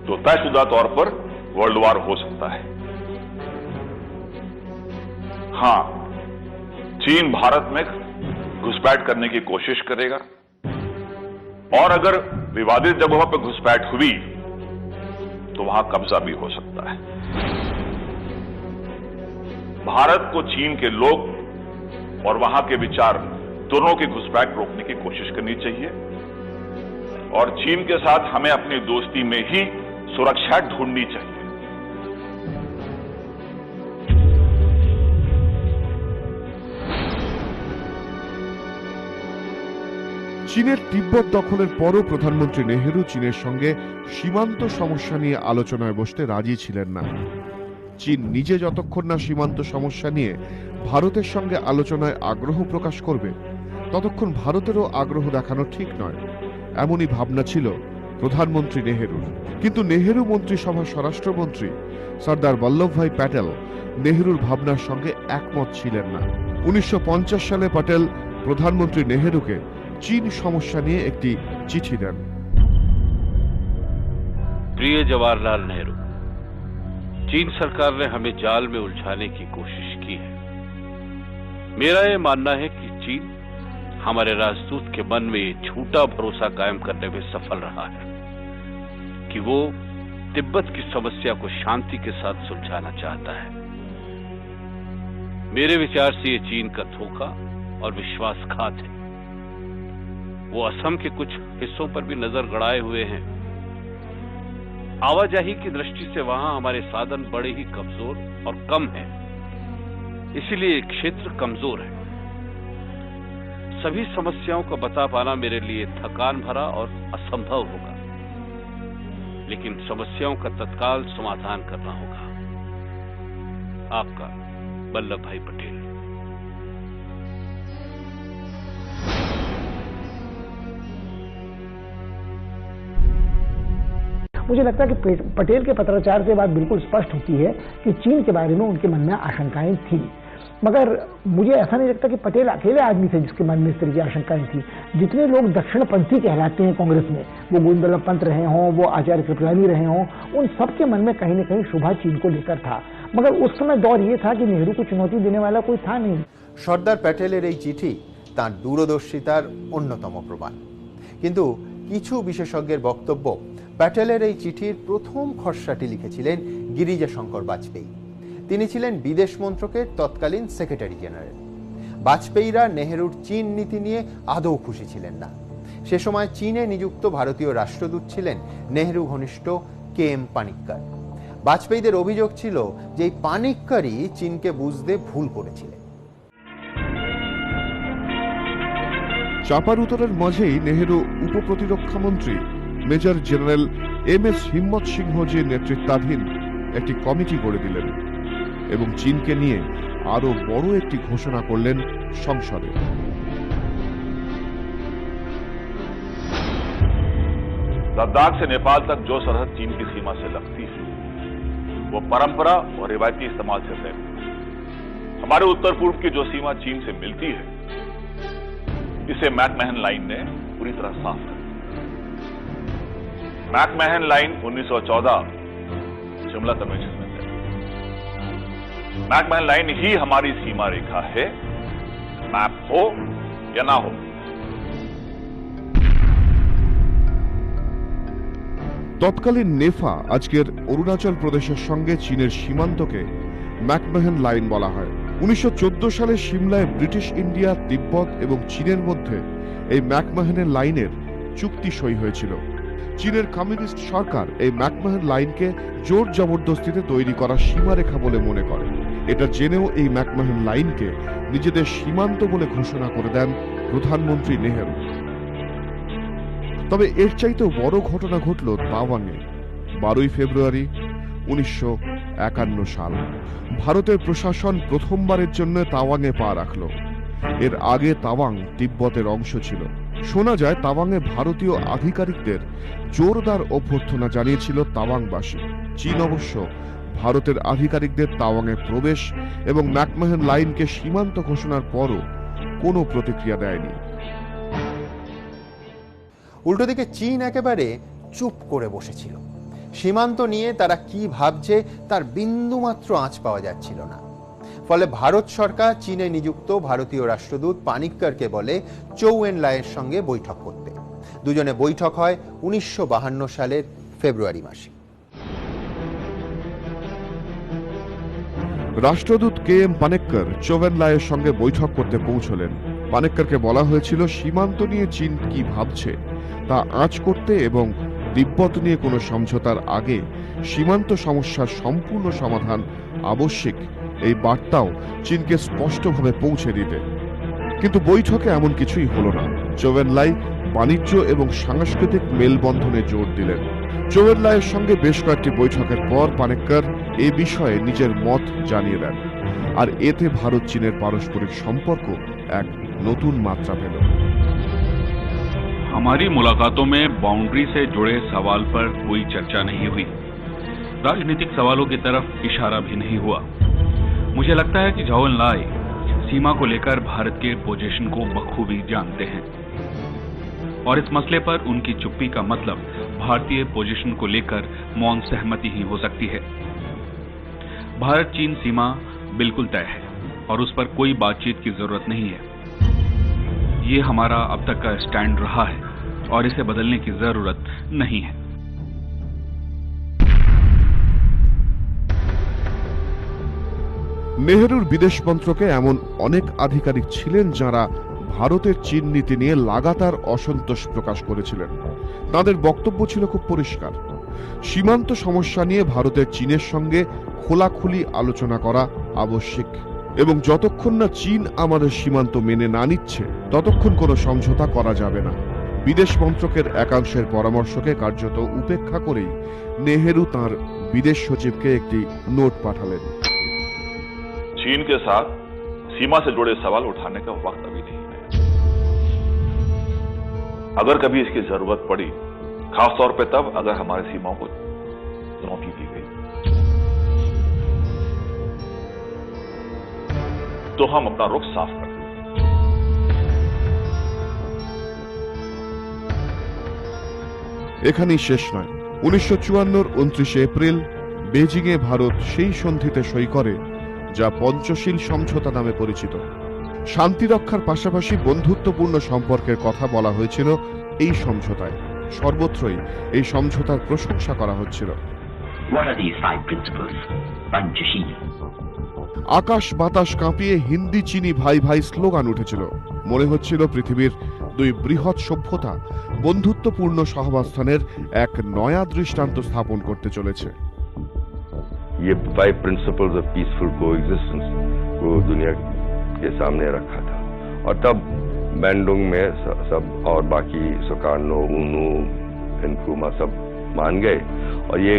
तो तयशुदा तौर पर वर्ल्ड वार हो सकता है। हां, चीन भारत में घुसपैठ करने की कोशिश करेगा, और अगर विवादित जगहों पर घुसपैठ हुई तो वहां कब्जा भी हो सकता है। भारत को चीन के लोग और वहां के विचार दोनों की घुसपैठ रोकने की कोशिश करनी चाहिए, और चीन के साथ हमें अपनी दोस्ती में ही सुरक्षा ढूंढनी चाहिए। চীনের তিব্বত দখলের পরও প্রধানমন্ত্রী নেহেরু চীনের সঙ্গে সীমান্ত সমস্যা নিয়ে আলোচনায় বসতে রাজি ছিলেন না। চীন নিজে যতক্ষণ না সীমান্ত সমস্যা নিয়ে ভারতের সঙ্গে আলোচনায় আগ্রহ প্রকাশ করবে, ততক্ষণ ভারতেরও আগ্রহ দেখানো ঠিক নয়। এমনই ভাবনা ছিল প্রধানমন্ত্রী নেহেরুর। কিন্তু নেহেরু মন্ত্রিসভা স্বরাষ্ট্রমন্ত্রী সর্দার বল্লভভাই প্যাটেল নেহেরুর ভাবনার সঙ্গে একমত ছিলেন না। 1950 সালে প্যাটেল প্রধানমন্ত্রী নেহেরুকে চীন সমস্যা নিয়ে একটি চিঠি দেন। प्रिय जवाहरलाल नेहरू, चीन सरकार ने हमें जाल में उलझाने की कोशिश की है। मेरा यह मानना है कि चीन हमारे राजदूत के मन में ये झूठा भरोसा कायम करने में सफल रहा है कि वो तिब्बत की समस्या को शांति के साथ सुलझाना चाहता है। मेरे विचार से ये चीन का धोखा और विश्वासघात है। वो असम के कुछ हिस्सों पर भी नजर गड़ाए हुए हैं। आवाजाही की दृष्टि से वहां हमारे साधन बड़े ही कमजोर और कम हैं, इसलिए ये क्षेत्र कमजोर है। सभी समस्याओं को बता पाना मेरे लिए थकान भरा और असंभव होगा, लेकिन समस्याओं का तत्काल समाधान करना होगा। आपका वल्लभ भाई पटेल। मुझे लगता है कि पटेल के पत्राचार से बात बिल्कुल स्पष्ट होती है कि चीन के बारे में उनके मन में आशंकाएं थी, मगर मुझे ऐसा नहीं लगता कि पटेल अकेले आदमी थे जिसके मन में इस तरह की आशंकाएं थी। जितने लोग दक्षिणपंथी कहलाते हैं कांग्रेस में, वो गोविंद वल्लभ पंत रहे हों, वो आचार्य कृपलानी रहे हों, उन सबके मन में कहीं न कहीं शुभा चीन को लेकर था। मगर उस समय दौर ये था कि नेहरू को चुनौती देने वाला कोई था नहीं। সর্দার প্যাটেলের এই চিঠি তার দূরদর্শিতার অন্যতম প্রমাণ। কিন্তু কিছু বিশেষজ্ঞের বক্তব্য, প্যাটেলের এই চিঠির প্রথম খসড়াটি লিখেছিলেন গিরিজা শঙ্কর বাজপেয়ী। তিনি ছিলেন বিদেশ মন্ত্রকের তৎকালীন সেক্রেটারি জেনারেল। বাজপেয়ীরা নেহেরুর চীন নীতি নিয়ে আদৌ খুশি ছিলেন না। সে সময় চীনে নিযুক্ত ভারতীয় রাষ্ট্রদূত ছিলেন নেহেরু ঘনিষ্ঠ KM পানিক্কর। বাজপেয়ীদের অভিযোগ ছিল যে এই পানিক্করই চীনকে বুঝতে ভুল করেছিলেন। চাপার উত্তরের মাঝেই নেহেরু উপপ্রতিরক্ষা মন্ত্রী মেজর জেনারেল MS হিম্মত সিংহজির নেতৃত্বাধীন একটি কমিটি গড়ে দিলেন এবং চীনকে নিয়ে আরো বড় একটি ঘোষণা করলেন সংসদে। लद्दाख से नेपाल तक जो सरहद चीन की सीमा से लगती है वो परंपरा और रिवायती इस्तेमाल से तय है। हमारे उत्तर पूर्व की जो सीमा चीन से मिलती है, इसे मैकमहन लाइन ने पूरी तरह साफ कर दिया। मैकमहन लाइन 1914 शिमला कन्वेंशन में तय। मैकमहन लाइन ही हमारी सीमा रेखा है, मैप हो या ना हो। তৎকালীন নেফা আজকের অরুণাচল প্রদেশের সঙ্গে চীনের সীমান্তকে ম্যাকমাহন লাইন বলা হয়। 1914 সালে সিমলায় ব্রিটিশ ইন্ডিয়া, তিব্বত এবং চীনের মধ্যে এই ম্যাকমাহনের লাইনের চুক্তি সই হয়েছিল। চীনের কমিউনিস্ট সরকার এই ম্যাকমাহন লাইনকে জোর জবরদস্তিতে তৈরি করা সীমারেখা বলে মনে করে। এটা জেনেও এই ম্যাকমাহন লাইনকে নিজেদের সীমান্ত বলে ঘোষণা করে দেন প্রধানমন্ত্রী নেহেরু। তবে এর চাইতেও বড় ঘটনা ঘটল তাওয়াংয়ে 12 ফেব্রুয়ারি 1951 সাল। ভারতের প্রশাসন প্রথমবারের জন্য তাওয়াংয়ে পা রাখল। এর আগে তাওয়াং তিব্বতের অংশ ছিল। শোনা যায় তাওয়াংয়ে ভারতীয় আধিকারিকদের জোরদার অভ্যর্থনা জানিয়েছিল তাওয়াংবাসী। চীন অবশ্য ভারতের আধিকারিকদের তাওয়াংয়ে প্রবেশ এবং ম্যাকমাহন লাইনকে সীমান্ত ঘোষণার পরও কোনো প্রতিক্রিয়া দেয়নি। উল্টো দিকে চীন একেবারে চুপ করে বসেছিল। সীমান্ত নিয়ে তারা কি ভাবছে তার বিন্দুমাত্র আঁচ পাওয়া যাচ্ছিল না। ফলে ভারত সরকার চীনে নিযুক্ত ভারতীয় রাষ্ট্রদূত পানিক্করকে বলে চৌ এন লাইয়ের সঙ্গে বৈঠক করতে। দুজনে বৈঠক হয় 1952 সালের ফেব্রুয়ারি মাসে। রাষ্ট্রদূত KM পানিক্কর চৌ এন লাইয়ের সঙ্গে বৈঠক করতে পৌঁছলেন। পানিক্করকে বলা হয়েছিল সীমান্ত নিয়ে চীন কি ভাবছে তা আঁচ করতে এবং তিব্বত নিয়ে কোনো সমঝোতার আগে সীমান্ত সমস্যার সম্পূর্ণ সমাধান আবশ্যিক এই বার্তাও চীনকে স্পষ্টভাবে পৌঁছে দিতে। কিন্তু বৈঠকে এমন কিছুই হলো না। চৌ এন লাই বাণিজ্য এবং সাংস্কৃতিক মেলবন্ধনে জোর দিলেন। চৌ এন লাইয়ের সঙ্গে বেশ কয়েকটি বৈঠকের পর পানিক্কর এ বিষয়ে নিজের মত জানিয়ে দেন, আর এতে ভারত চীনের পারস্পরিক সম্পর্ক এক নতুন মাত্রা পেল। हमारी मुलाकातों में बाउंड्री से जुड़े सवाल पर कोई चर्चा नहीं हुई। राजनीतिक सवालों की तरफ इशारा भी नहीं हुआ। मुझे लगता है कि झौ एनलाई सीमा को लेकर भारत के पोजीशन को बखूबी जानते हैं और इस मसले पर उनकी चुप्पी का मतलब भारतीय पोजीशन को लेकर मौन सहमति ही हो सकती है। भारत चीन सीमा बिल्कुल तय है और उस पर कोई बातचीत की जरूरत नहीं है। ये हमारा अब तक का स्टैंड रहा है और इसे बदलने की जरूरत नहीं है। নেহেরুর বিদেশ মন্ত্রকে এমন অনেক আধিকারিক ছিলেন যারা ভারতের চীন নীতি নিয়ে লাগাতার অসন্তোষ প্রকাশ করেছিলেন। তাদের বক্তব্য ছিল খুব পরিষ্কার, সীমান্ত সমস্যা নিয়ে ভারতের চীনের সঙ্গে খোলাখুলি আলোচনা করা আবশ্যক এবং যতক্ষণ না চীন আমাদের সীমান্ত মেনে না নিচ্ছে ততক্ষণ কোনো সমঝোতা করা যাবে না। বিদেশ মন্ত্রকের একাংশের পরামর্শকে কার্যত উপেক্ষা করেই নেহেরু তাঁর বিদেশ সচিবকে একটি নোট পাঠালেন। चीन के साथ सीमा से जुड़े सवाल उठाने का वक्त अभी नहीं है। अगर कभी इसकी जरूरत पड़ी, खासतौर पे तब अगर हमारी सीमाओं को चुनौती दी गई, तो हम अपना रुख साफ कर दें। এখানেই শেষ নয়। 1954 29 এপ্রিল বেজিংয়ে ভারত সেই সন্ধিতে সই করে যা পঞ্চশীল সমঝোতা নামে পরিচিত। শান্তি রক্ষার পাশাপাশি বন্ধুত্বপূর্ণ সম্পর্কের কথা বলা হয়েছিল এই সমঝোতায়। সর্বত্রই এই সমঝোতার প্রশংসা করা হচ্ছিল। আকাশ বাতাস কাঁপিয়ে হিন্দি চিনি ভাই ভাই স্লোগান উঠেছিল। মনে হচ্ছিল পৃথিবীর দুই বৃহৎ সভ্যতা বন্ধুত্বপূর্ণ সহাবস্থানের এক নয়া দৃষ্টান্ত স্থাপন করতে চলেছে। ये 5 प्रिंसिपल्स ऑफ पीसफुल कोएग्जिस्टेंस को दुनिया के सामने रखा था और तब बैंडोंग में सब और बाकी सुकार्नो, ऊनू, इनक्रुमा सब मान गए और ये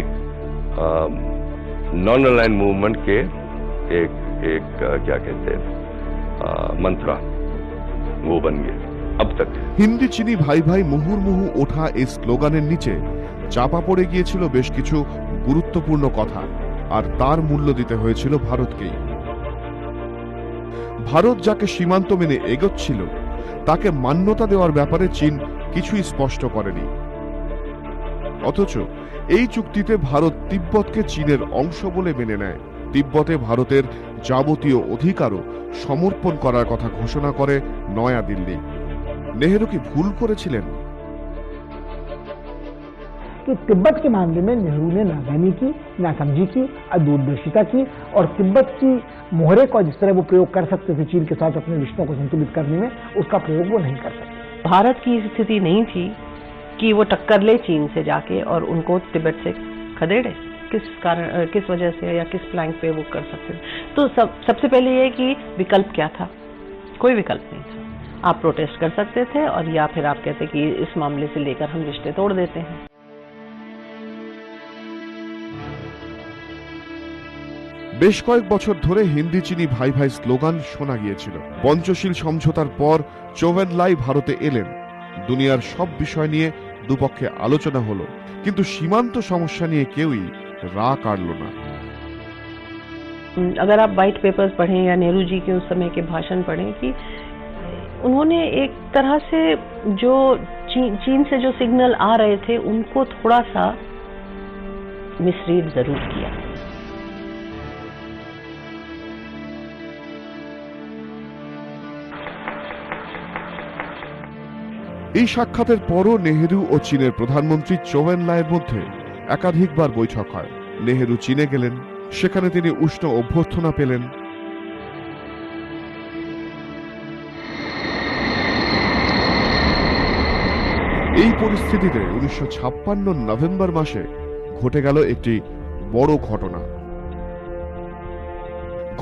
नॉन अलाइन मूवमेंट के एक क्या कहते हैं मंत्रा वो बन गए अब तक। হিন্দি চিনি ভাই ভাই মুহুর্মুহু ওঠা এই স্লোগানের নিচে চাপা পড়ে গিয়েছিল বেশ কিছু গুরুত্বপূর্ণ কথা, আর তার মূল্য দিতে হয়েছিল ভারতকেই। ভারত যাকে সীমান্ত মেনে এগোচ্ছিল তাকে মান্যতা দেওয়ার ব্যাপারে চীন কিছুই স্পষ্ট করেনি। অথচ এই চুক্তিতে ভারত তিব্বতকে চীনের অংশ বলে মেনে নেয়। তিব্বতে ভারতের যাবতীয় অধিকারও সমর্পণ করার কথা ঘোষণা করে নয়া দিল্লি। নেহেরু কি ভুল করেছিলেন? कि तिब्बत के मामले में नेहरू ने नादानी की, नासमझी की, अदूरदर्शिता की और तिब्बत की मोहरे को जिस तरह वो प्रयोग कर सकते थे चीन के साथ अपने रिश्तों को संतुलित करने में, उसका प्रयोग वो नहीं कर सकते। भारत की स्थिति नहीं थी कि वो टक्कर ले चीन से जाके और उनको तिब्बत से खदेड़े। किस कारण, किस वजह से या किस प्लैंक पे वो कर सकते थे। तो सबसे पहले ये कि विकल्प क्या था? कोई विकल्प नहीं था। आप प्रोटेस्ट कर सकते थे और या फिर आप कहते कि इस मामले से लेकर हम रिश्ते तोड़ देते हैं। বেশ কয়েক বছর ধরে হিন্দি চিনি ভাই ভাই স্লোগান শোনা গিয়েছিল। পঞ্চশীল সমঝোতার পর চৌ এনলাই ভারতে এলেন। দুনিয়ার সব বিষয় নিয়ে দুপক্ষে আলোচনা হলো, কিন্তু সীমান্ত সমস্যা নিয়ে কেউই রা কাটল না। अगर आप वाइट पेपर्स पढ़ें या नेहरू जी के उस समय के भाषण पढ़ें कि उन्होंने एक तरह से जो चीन से जो सिग्नल आ रहे थे उनको थोड़ा सा मिसरीड जरूर किया। এই সাক্ষাতের পরও নেহেরু ও চীনের প্রধানমন্ত্রী চৌ এনলাইয়ের মধ্যে একাধিকবার বৈঠক হয়। নেহেরু চীনে গেলেন, সেখানে তিনি উষ্ণ অভ্যর্থনা পেলেন। এই পরিস্থিতিতে 1956 নভেম্বর মাসে ঘটে গেল একটি বড় ঘটনা।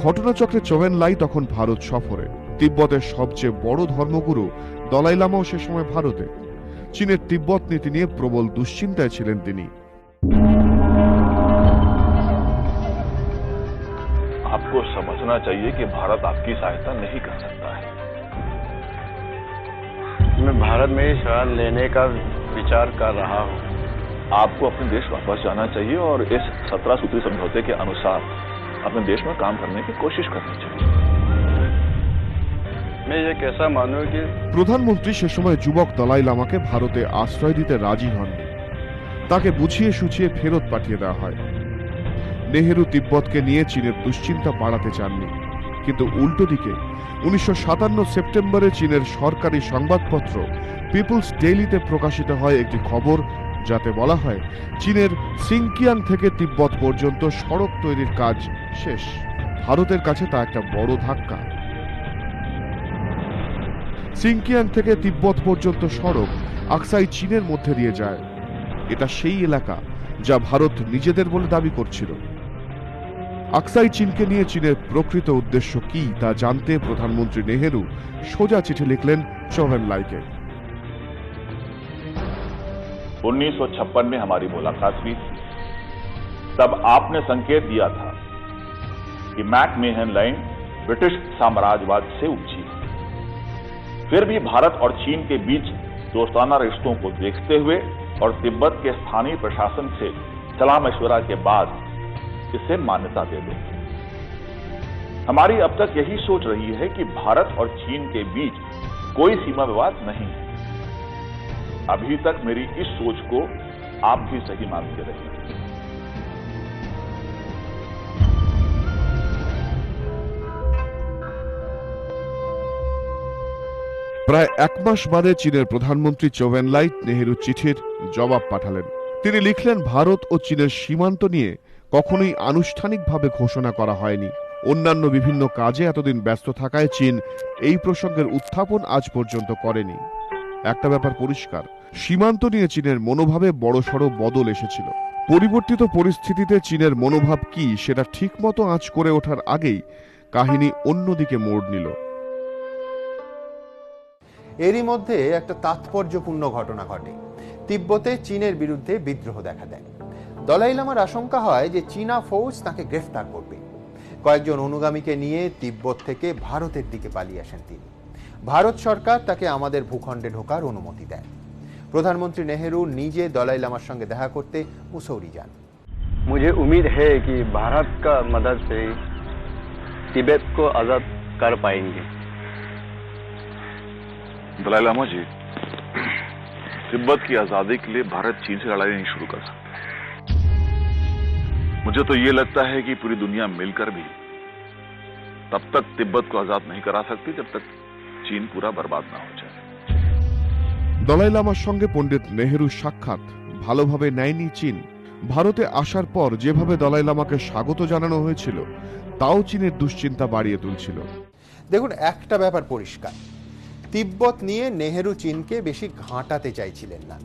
ঘটনাচক্রে চৌ এনলাই তখন ভারত সফরে। তিব্বতের সবচেয়ে বড় ধর্মগুরু দলাই লামাও সে সময় ভারতে। চীনের তিব্বত নীতি নিয়ে প্রবল দুশ্চিন্তায় ছিলেন তিনি। आपको समझना चाहिए कि भारत आपकी सहायता नहीं कर सकता है। मैं भारत में ही शरण लेने का विचार कर रहा हूँ। आपको अपने देश वापस जाना चाहिए और इस 17 सूत्री समझौते के अनुसार अपने देश में काम करने की कोशिश करनी चाहिए। मैं ये कैसा मानूं कि প্রধানমন্ত্রী সে সময় যুবক দলাই লামাকে ভারতে আশ্রয় দিতে রাজি হননি। তাকে বুঝিয়ে সুঝিয়ে ফেরত পাঠিয়ে দেওয়া হয়। নেহেরু তিব্বতকে নিয়ে চীনের দুশ্চিন্তা বাড়াতে চাননি, কিন্তু উল্টো দিকে 1957 সেপ্টেম্বরে চীনের সরকারি সংবাদপত্র পিপলস ডেইলিতে প্রকাশিত হয় একটি খবর, যাতে বলা হয় চীনের সিংকিয়াং থেকে তিব্বত পর্যন্ত সড়ক তৈরির কাজ শেষ। ভারতের কাছে তা একটা বড় ধাক্কা। সিংকিয়াং থেকে তিব্বত পর্যন্ত সড়ক আকসাই চীনের মধ্যে দিয়ে যায়। এটা সেই এলাকা যা ভারত নিজেদের বলে দাবি করছিল। আকসাই চীনকে নিয়ে চীনের প্রকৃত উদ্দেশ্য কি তা জানতে প্রধানমন্ত্রী নেহেরু সোজা চিঠি লিখলেন চৌ এন লাইকে। 1956 में हमारी मुलाकात हुई थी। तब आपने संकेत दिया था कि मैकमेहन लाइन ब्रिटिश साम्राज्यवाद से उपजी है। फिर भी भारत और चीन के बीच दोस्ताना रिश्तों को देखते हुए और तिब्बत के स्थानीय प्रशासन से सलाह मशवरा के बाद इसे मान्यता दे दो। हमारी अब तक यही सोच रही है कि भारत और चीन के बीच कोई सीमा विवाद नहीं है। अभी तक मेरी इस सोच को आप भी सही मानते रहे। প্রায় এক মাস বাদে চীনের প্রধানমন্ত্রী চৌ এন লাই নেহেরু চিঠির জবাব পাঠালেন। তিনি লিখলেন, ভারত ও চীনের সীমান্ত নিয়ে কখনোই আনুষ্ঠানিকভাবে ঘোষণা করা হয়নি। অন্যান্য বিভিন্ন কাজে এতদিন ব্যস্ত থাকায় চীন এই প্রসঙ্গের উত্থাপন আজ পর্যন্ত করেনি। একটা ব্যাপার পরিষ্কার, সীমান্ত নিয়ে চীনের মনোভাবে বড়সড় বদল এসেছিল। পরিবর্তিত পরিস্থিতিতে চীনের মনোভাব কি সেটা ঠিকমতো আঁচ করে ওঠার আগেই কাহিনী অন্যদিকে মোড় নিল। এরই মধ্যে একটা তাৎপর্যপূর্ণ ঘটনা ঘটে। তিব্বতে চীনের বিরুদ্ধে বিদ্রোহ দেখা দেয়। দলাই লামার আশঙ্কা হয় যে চীনা ফৌজ তাকে গ্রেফতার করবে। কয়েকজন অনুগামীকে নিয়ে তিব্বত থেকে ভারতের দিকে পালিয়ে আসেন তিনি। ভারত সরকার তাকে আমাদের ভূখণ্ডে ঢোকার অনুমতি দেয়। প্রধানমন্ত্রী নেহেরু নিজে দলাই লামার সঙ্গে দেখা করতে মুসৌরি যান। मुझे उम्मीद है कि भारत का मदद से तिब्बत को आजाद कर पाएंगे। दलाई लामा जी, तिब्बत की आजादी के लिए भारत चीन से लड़ाई नहीं शुरू कर सकता। मुझे तो ये लगता है कि पूरी दुनिया मिलकर भी तब तक तिब्बत को आजाद नहीं करा सकती जब तक चीन पूरा बर्बाद ना हो जाए। দলাই লামার সঙ্গে পণ্ডিত নেহেরুর সাক্ষাৎ ভালোভাবে নেয়নি চীন। ভারতে আসার পর যেভাবে দলাই লামাকে স্বাগত জানানো হয়েছিল তাও চীনের দুশ্চিন্তা বাড়িয়ে তুলছিল। দেখুন, একটা ব্যাপার পরিষ্কার, তিব্বত নিয়ে নেহেরু চীনকে বেশি ঘাঁটাতে চাইছিলেন না,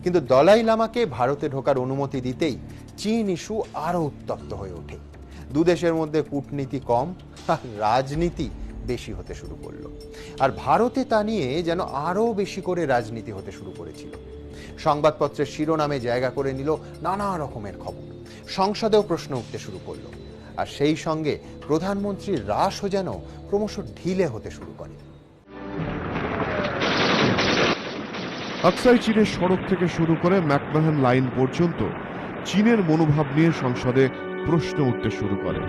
কিন্তু দলাই লামাকে ভারতে ঢোকার অনুমতি দিতেই চীন ইস্যু আরো উত্তপ্ত হয়ে ওঠে। দুদেশের মধ্যে কূটনীতি কম আর রাজনীতি বেশি হতে শুরু করলো। আর ভারতে তা নিয়ে যেন আরো বেশি করে রাজনীতি হতে শুরু করেছিল। সংবাদপত্রের শিরোনামে জায়গা করে নিল নানা রকমের খবর। সংসদেও প্রশ্ন উঠতে শুরু করলো। আর সেই সঙ্গে প্রধানমন্ত্রীর রাশও যেন ক্রমশ ঢিলে হতে শুরু করে। আকসাই চীনের সড়ক থেকে শুরু করে ম্যাকমাহন লাইন পর্যন্ত চীনের মনোভাব নিয়ে সংসদে প্রশ্ন উঠতে শুরু করে।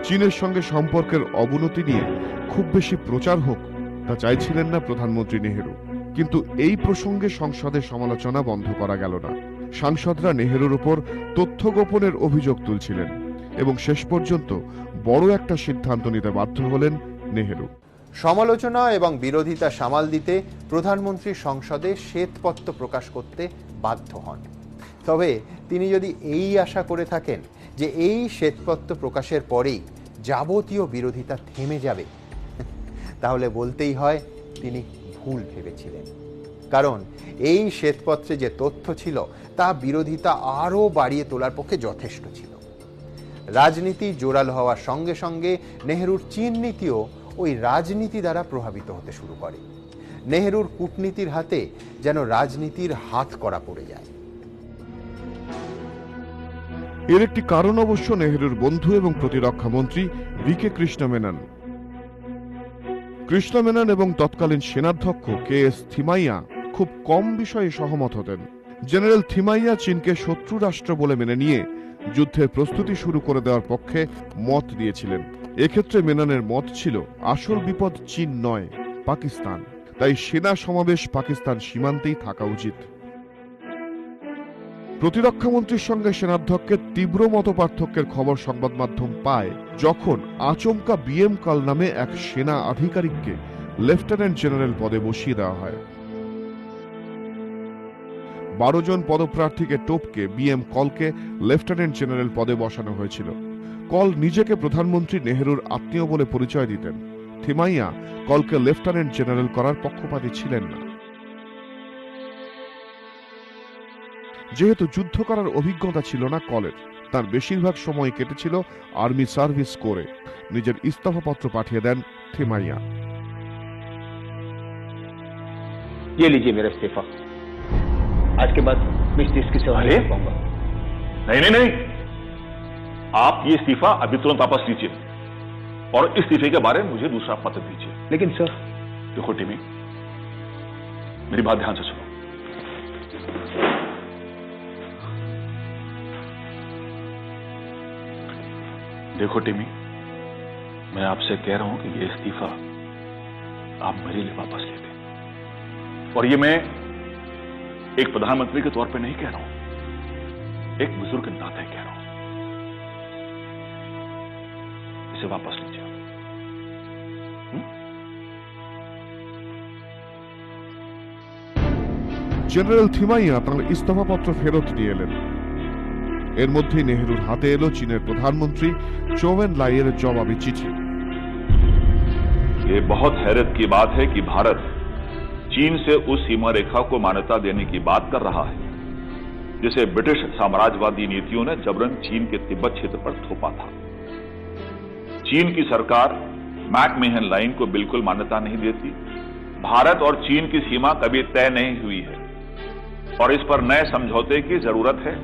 চীনের সঙ্গে সম্পর্কের অবনতি নিয়ে খুব বেশি প্রচার হোক তা চাইছিলেন না প্রধানমন্ত্রী নেহেরু, কিন্তু এই প্রসঙ্গে সংসদে সমালোচনা বন্ধ করা গেল না। সাংসদরা নেহেরুর উপর তথ্য গোপনের অভিযোগ তুলছিলেন এবং শেষ পর্যন্ত বড় একটা সিদ্ধান্ত নিতে বাধ্য হলেন নেহেরু। সমালোচনা এবং বিরোধিতা সামাল দিতে প্রধানমন্ত্রী সংসদে শ্বেতপত্র প্রকাশ করতে বাধ্য হন। তবে তিনি যদি এই আশা করে থাকেন যে এই শ্বেতপত্র প্রকাশের পরেই যাবতীয় বিরোধিতা থেমে যাবে, তাহলে বলতেই হয় তিনি ভুল ভেবেছিলেন। কারণ এই শ্বেতপত্রে যে তথ্য ছিল তা বিরোধিতা আরও বাড়িয়ে তোলার পক্ষে যথেষ্ট ছিল। রাজনীতি জোরালো হওয়ার সঙ্গে সঙ্গে নেহেরুর চীন নীতিও ওই রাজনীতি দ্বারা প্রভাবিত হতে শুরু করে। নেহেরুর কূটনীতির হাতে যেন রাজনীতির হাত করা পড়ে যায়। এর একটি কারণ অবশ্য নেহেরুর বন্ধু এবং প্রতিরক্ষা মন্ত্রী ভিকে কৃষ্ণ মেনন এবং তৎকালীন সেনাধ্যক্ষ কে এস থিমাইয়া খুব কম বিষয়ে সহমত হতেন। জেনারেল থিমাইয়া চীনকে শত্রু রাষ্ট্র বলে মেনে নিয়ে যুদ্ধের প্রস্তুতি শুরু করে দেওয়ার পক্ষে মত দিয়েছিলেন। এক্ষেত্রে মেননের মত ছিল আসল বিপদ চীন নয়, পাকিস্তান, তাই সেনা সমাবেশ পাকিস্তান সীমান্তেই থাকা উচিত। প্রতিরক্ষামন্ত্রীর সঙ্গে সেনাধ্যক্ষের তীব্র মতপার্থক্যের খবর সংবাদ মাধ্যম পায় যখন আচমকা বিএম কাল নামে এক সেনা আধিকারিককে লেফটেন্যান্ট জেনারেল পদে বসিয়ে দেওয়া হয়। 12 জন পদপ্রার্থীকে টপকে বিএম কলকে লেফটেন্যান্ট জেনারেল পদে বসানো হয়েছিল। কল নিজেকে প্রধানমন্ত্রী নেহেরুর আত্মীয় বলে পরিচয় দিতেন। থিমাইয়া কলকে লেফটেন্যান্ট জেনারেল করার পক্ষপাতী ছিলেন না। যেহেতু যুদ্ধ করার অভিজ্ঞতা ছিল না কলের, তার বেশিরভাগ সময় কেটেছিল আর্মি সার্ভিস করে। নিজের ইস্তফাপত্র পাঠিয়ে দেন থিমাইয়া। ये लीजिए मेरा इस्तीफा। आज के बाद मैं इस देश की सेवा नहीं कर पाऊंगा। नहीं नहीं नहीं, आप ये इस्तीफा अभी तुरंत वापस लीजिए और इस्तीफे के बारे में मुझे दूसरा पत्र दीजिए। लेकिन सर, देखो टिमी, मेरी बात ध्यान से सुनो। देखो टिमी, मैं आपसे कह रहा हूं कि ये इस्तीफा आप मेरे लिए वापस ले लें। और ये मैं एक प्रधानमंत्री के तौर पे नहीं कह रहा हूं, एक बुजुर्ग के नाते कह रहा हूं। इसे वापस लीजिए। জেনারেল থিমাইয়া তাঁর ইস্তফাপত্র ফেরত নিয়ে এলেন। এর মধ্যেই নেহেরুর হাতে এলো চীনের প্রধানমন্ত্রী চৌ এন লাইয়ের জবাবি চিঠি। ये बहुत हैरत की बात है कि भारत चीन से उस सीमा रेखा को मान्यता देने की बात कर रहा है जिसे ब्रिटिश साम्राज्यवादी नीतियों ने जबरन चीन के तिब्बत क्षेत्र पर थोपा था। चीन की सरकार मैकमेहन लाइन को बिल्कुल मान्यता नहीं देती। भारत और चीन की सीमा कभी तय नहीं हुई है और इस पर नए समझौते की जरूरत है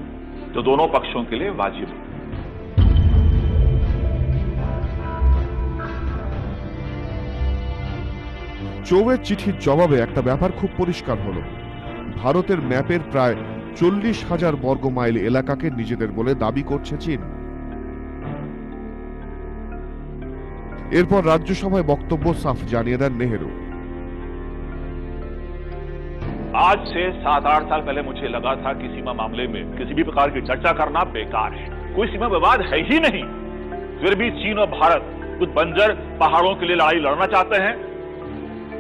जो दोनों पक्षों के लिए वाजिब है। চৌয়ের চিঠির জবাবে একটা ব্যাপার খুব পরিষ্কার হলো, ভারতের ম্যাপের প্রায় 40,000 বর্গ মাইল এলাকাকে নিজেদের বলে দাবি করছে চীন। এরপর রাজ্যসভায় বক্তব্য সাফ জানিয়ে দেন নেহেরু। आज से 7-8 साल पहले मुझे लगा था कि सीमा मामले में किसी भी प्रकार की चर्चा करना बेकार है, कोई सीमा विवाद है ही नहीं। फिर भी चीन और भारत कुछ बंजर पहाड़ों के लिए लड़ाई लड़ना चाहते हैं,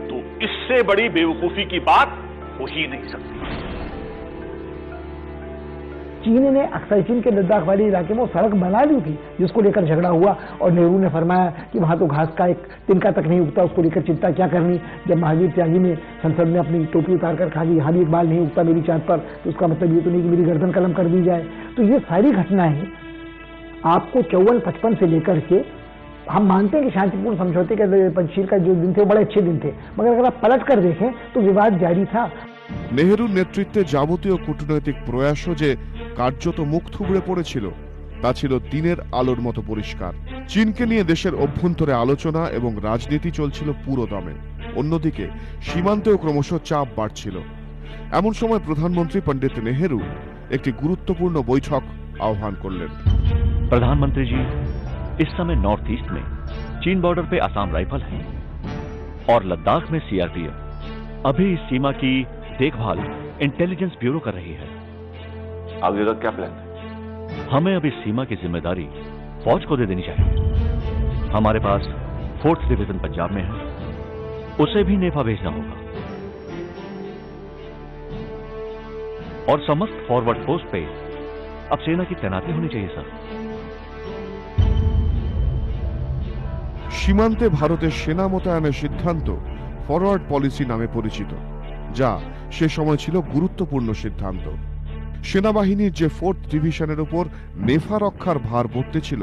तो इससे बड़ी बेवकूफी की बात हो ही नहीं सकती। चीन ने अक्सर चीन के लद्दाख वाले इलाके में सड़क बना ली थी जिसको लेकर झगड़ा हुआ और नेहरू ने फरमाया कि वहां तो घास का एक तिनका तक नहीं उगता, उसको लेकर चिंता क्या करनी। जब महावीर त्यागी ने संसद में अपनी टोपी उतारकर कहा कि यहाँ भी एक बाल नहीं उगता मेरी चाँद पर, तो उसका मतलब ये तो नहीं कि मेरी गर्दन कलम कर दी जाए। तो ये सारी घटनाएं आपको 54-55 से लेकर के, हम मानते हैं कि शांतिपूर्ण समझौते के पंचशील का जो दिन थे वो बड़े अच्छे दिन थे, मगर अगर आप पलट कर देखें तो विवाद जारी था। নেহেরুর নেতৃত্বে যাবতীয় কূটনৈতিক প্রয়াসও যে কার্যত মুখ থুবড়ে পড়েছিল তা ছিল দিনের আলোর মতো পরিষ্কার। চীনকে নিয়ে দেশের অভ্যন্তরে আলোচনা এবং রাজনীতি চলছিল পুরো দমে। অন্যদিকে সীমান্তেও ক্রমশ চাপ বাড়ছিল। এমন সময় প্রধানমন্ত্রী পণ্ডিত নেহেরু একটি গুরুত্বপূর্ণ বৈঠক আহ্বান করলেন। प्रधानमंत्री जी, इस समय नॉर्थ ईस्ट में चीन बॉर्डर पे असम राइफल है और लद्दाख में सीआरपीएफ अभी इस सीमा की देखभाल इंटेलिजेंस ब्यूरो कर रही है। आगे का क्या प्लान है? हमें अब इस सीमा की जिम्मेदारी फौज को दे देनी चाहिए। हमारे पास 4th डिवीजन पंजाब में है, उसे भी नेफा भेजना होगा और समस्त फॉरवर्ड पोस्ट पे अब सेना की तैनाती होनी चाहिए सर। সীমান্তে ভারতের সেনা মোতায়েনের সিদ্ধান্ত ফরওয়ার্ড পলিসি নামে পরিচিত, যা সে সময় ছিল গুরুত্বপূর্ণ সিদ্ধান্ত। সেনাবাহিনীর যে 4th ডিভিশনের উপর নেফা রক্ষার ভার পড়তেছিল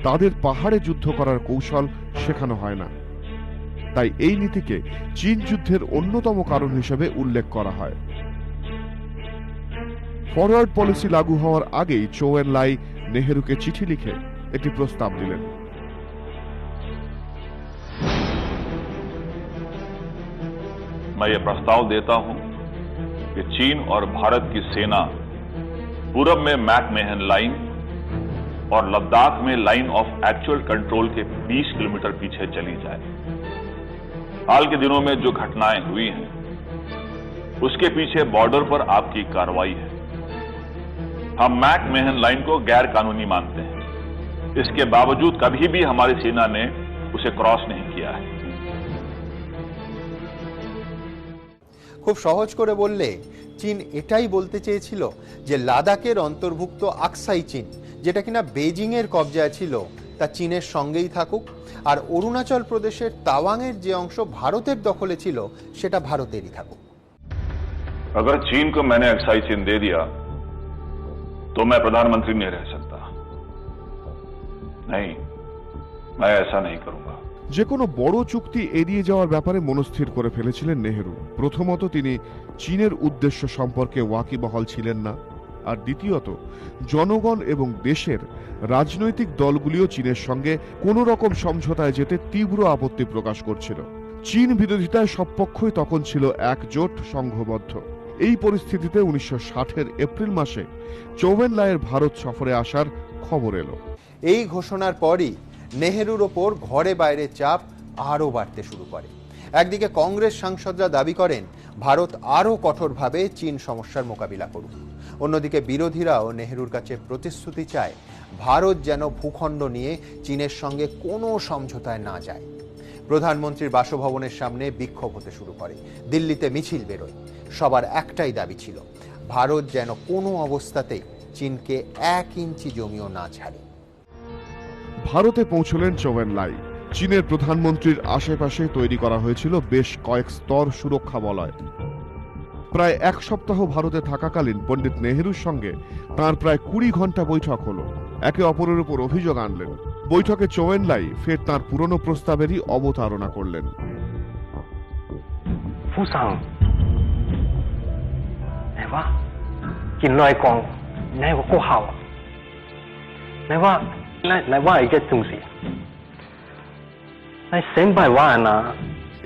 তাদের পাহাড়ে যুদ্ধ করার কৌশল শেখানো হয় না। তাই এই নীতিকে চীন যুদ্ধের অন্যতম কারণ হিসেবে উল্লেখ করা হয়। ফরওয়ার্ড পলিসি লাগু হওয়ার আগেই চৌ এন লাই নেহেরুকে চিঠি লিখে একটি প্রস্তাব দিলেন। मैं ये प्रस्ताव देता हूं कि चीन और भारत की सेना पूरब में मैकमेहन लाइन और लद्दाख में लाइन ऑफ एक्चुअल कंट्रोल के 20 किलोमीटर पीछे चली जाए। हाल के दिनों में जो घटनाएं हुई हैं उसके पीछे बॉर्डर पर आपकी कार्रवाई है। हम मैकमेहन लाइन को गैर कानूनी मानते हैं, इसके बावजूद कभी भी हमारी सेना ने उसे क्रॉस नहीं किया है। খুব সহজ করে বললে চীন এটাই বলতে চেয়েছিল যে লাদাখের অন্তর্ভুক্ত আকসাই চীন, যেটা কিনা বেজিং এর কবজায় ছিল, তা চীনের সঙ্গেই থাকুক, আর অরুণাচল প্রদেশের তাওয়াংয়ের যে অংশ ভারতের দখলে ছিল সেটা ভারতেরই থাকুক। अगर चीन को मैंने अक्साई चीन दे दिया तो मैं प्रधानमंत्री नहीं रह सकता। नहीं, मैं ऐसा नहीं करूंगा। যে কোনো বড় চুক্তি এড়িয়ে যাওয়ার ব্যাপারে মনস্থির করে ফেলেছিলেন নেহেরু। প্রথমত তিনি চীনের উদ্দেশ্য সম্পর্কে ওয়াকিবহাল ছিলেন না, আর দ্বিতীয়ত জনগণ এবং দেশের রাজনৈতিক দলগুলিও চীনের সঙ্গে কোনো রকম সমঝোতায় যেতে তীব্র আপত্তি প্রকাশ করছিল। চীন বিরোধিতায় সব পক্ষই তখন ছিল একজোট, সংঘবদ্ধ। এই পরিস্থিতিতে 1960-এর এপ্রিল মাসে চৌবেন লাইয়ের ভারত সফরে আসার খবর এলো। এই ঘোষণার পরই নেহেরুর ওপর ঘরে বাইরে চাপ আরও বাড়তে শুরু করে। একদিকে কংগ্রেস সাংসদরা দাবি করেন ভারত আরও কঠোরভাবে চীন সমস্যার মোকাবিলা করুক, অন্যদিকে বিরোধীরাও নেহেরুর কাছে প্রতিশ্রুতি চায় ভারত যেন ভূখণ্ড নিয়ে চীনের সঙ্গে কোনো সমঝোতায় না যায়। প্রধানমন্ত্রীর বাসভবনের সামনে বিক্ষোভ হতে শুরু করে, দিল্লিতে মিছিল বেরোয়। সবার একটাই দাবি ছিল ভারত যেন কোনো অবস্থাতেই চীনকে 1 ইঞ্চি জমিও না ছাড়ে। ভারতে পৌঁছলেন চৌবেন লাই। চীনের প্রধানমন্ত্রীর আশেপাশে তৈরি করা হয়েছিল বেশ কয়েক স্তর সুরক্ষা বলয়। প্রায় 1 সপ্তাহ ভারতে থাকাকালীন পণ্ডিত নেহেরুর সঙ্গে তাঁর প্রায় 20 ঘন্টা বৈঠক হলো। একে অপরের উপর অভিযোগ আনলেন। বৈঠকে চৌবেন লাই ফের তাঁর পুরনো প্রস্তাবেরই অবতারণা করলেন।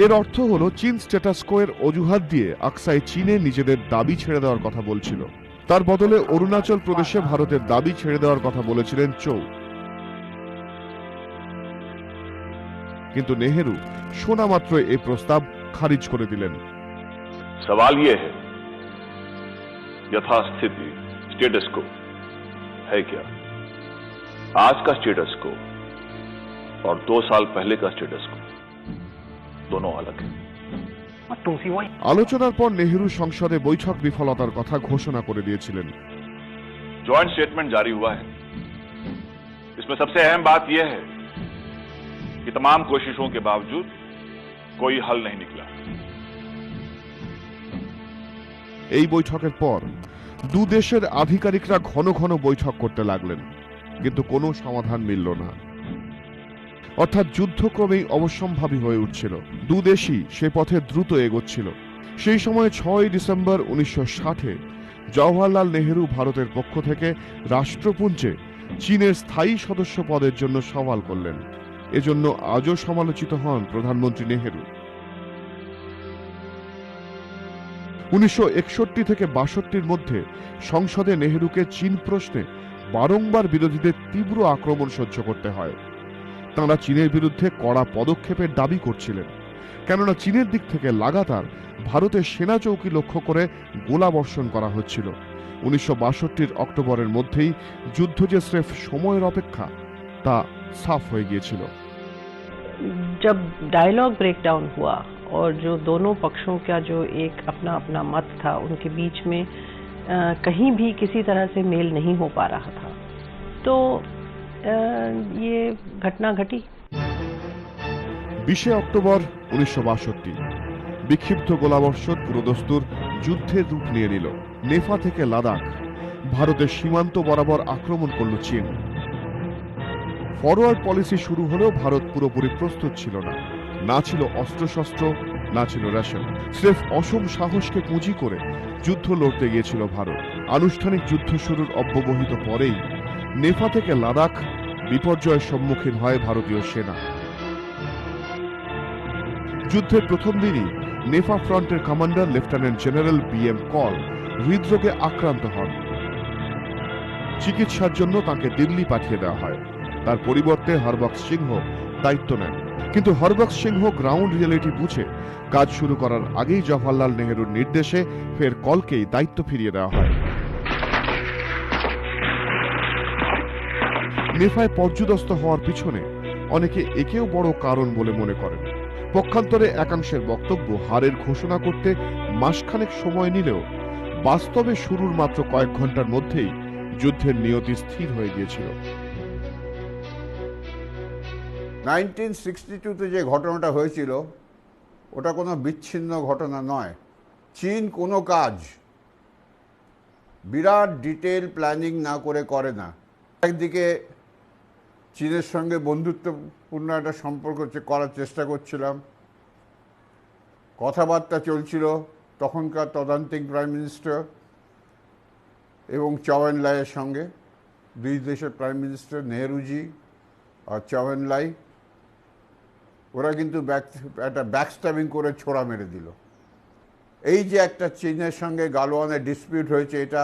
এর অর্থ হলো চীন স্ট্যাটাস কো এর অজুহাত দিয়ে আকসাই চীনে নিজেদের দাবি ছেড়ে দেওয়ার কথা বলছিল। তার বদলে অরুণাচল প্রদেশে ভারতের দাবি ছেড়ে দেওয়ার কথা বলেছিলেন চৌ। কিন্তু নেহেরু শোনা মাত্র এই প্রস্তাব খারিজ করে দিলেন। सवाल ये है, यथास्थिति स्टेटस को है क्या? आज का स्टेटस को और 2 साल पहले का स्टेटस को दोनों अलग है। আলোচনার পর নেহেরু সংসদে বৈঠক বিফলতার কথা ঘোষণা করে দিয়েছিলেন। जॉइंट स्टेटमेंट जारी हुआ है। इसमें सबसे अहम बात यह है कि तमाम कोशिशों के बावजूद कोई हल नहीं निकला। এই বৈঠকের পর দু দেশের আধিকারিকরা ঘন ঘন বৈঠক করতে লাগলেন, কিন্তু কোনো সমাধান মিলল না। অর্থাৎ যুদ্ধক্রমেই অবশ্যম্ভাবী হয়ে উঠছিল। দু দেশই সে পথে দ্রুত এগোচ্ছিল। সেই সময় 6 ডিসেম্বর 1960-এ জওহরলাল নেহেরু ভারতের পক্ষ থেকে রাষ্ট্রপুঞ্জে চীনের স্থায়ী সদস্য পদের জন্য সওয়াল করলেন। এজন্য আজও সমালোচিত হন প্রধানমন্ত্রী নেহেরু। 1961 থেকে 62-র মধ্যে সংসদে নেহেরুকে চীন প্রশ্নে বারংবার বিরোধীদের তীব্র আক্রমণ সহ্য করতে হয়। তাঁরা চীনের বিরুদ্ধে কড়া পদক্ষেপের দাবি করছিলেন, কেননা চীনের দিক থেকে লাগাতার ভারতের সেনা চৌকি লক্ষ্য করে গোলাবর্ষণ করা হচ্ছিল। 1962-র অক্টোবরের মধ্যেই যুদ্ধ যে স্রেফ সময়ের অপেক্ষা তা সাফ হয়ে গিয়েছিল। जब डायलॉग ब्रेक डाउन हुआ और जो दोनों पक्षों का जो एक अपना अपना मत था, उनके बीच में कहीं भी किसी तरह से मेल नहीं हो पा रहा था, तो ये घटना घटी। 20 অক্টোবর 1962 বিক্ষিপ্ত গোলাবর্ষণ পুরোদস্তুর যুদ্ধের রূপ নিয়ে নিল। নেফা থেকে লাদাখ ভারতের সীমান্ত বরাবর আক্রমণ করল চীন। ফরওয়ার্ড পলিসি শুরু হলেও ভারত পুরোপুরি প্রস্তুত ছিল না। না ছিল অস্ত্রশস্ত্র, না ছিল রেশন। স্রেফ অসম সাহসকে পুঁজি করে যুদ্ধ লড়তে গিয়েছিল ভারত। আনুষ্ঠানিক যুদ্ধ শুরুর অব্যবহিত পরেই নেফা থেকে লাদাখ বিপর্যয়ের সম্মুখীন হয় ভারতীয় সেনা। যুদ্ধের প্রথম দিনই নেফা ফ্রন্টের commander lieutenant general BM call হৃদরোগে আক্রান্ত হন। চিকিৎসার জন্য তাকে দিল্লি পাঠিয়ে দেওয়া হয়। তার পরিবর্তে হরবক্স সিংহ দায়িত্ব নেন। কিন্তু হরবক্স সিংহ গ্রাউন্ড রিয়েলিটি বুঝে কাজ শুরু করার আগেই জওহরলাল নেহেরুর নির্দেশে ফের কলকেই দায়িত্ব ফিরিয়ে দেওয়া হয়। নেফায় পর্যুদস্ত হওয়ার পিছনে অনেকে একেও বড় কারণ বলে মনে করেন। পক্ষান্তরে একাংশের বক্তব্য হারের ঘোষণা করতে মাসখানেক সময় নিলেও বাস্তবে শুরুর মাত্র কয়েক ঘন্টার মধ্যেই যুদ্ধের নিয়তি স্থির হয়ে গিয়েছিল। 1962-তে যে ঘটনাটা হয়েছিল ওটা কোনো বিচ্ছিন্ন ঘটনা নয়। চীন কোনো কাজ বিরাট ডিটেল প্ল্যানিং না করে না। একদিকে চীনের সঙ্গে বন্ধুত্বপূর্ণ একটা সম্পর্ক করার চেষ্টা করছিলাম, কথাবার্তা চলছিল তখনকার তদান্তিক প্রাইম মিনিস্টার এবং চাও এন লাইয়ের সঙ্গে। দুই দেশের প্রাইম মিনিস্টার নেহরুজি আর চাও এন লাই, ওরা কিন্তু একটা ব্যাকস্ট্যাবিং করে ছোড়া মেরে দিল। এই যে একটা চীনের সঙ্গে গালওয়ানের ডিসপিউট হয়েছে, এটা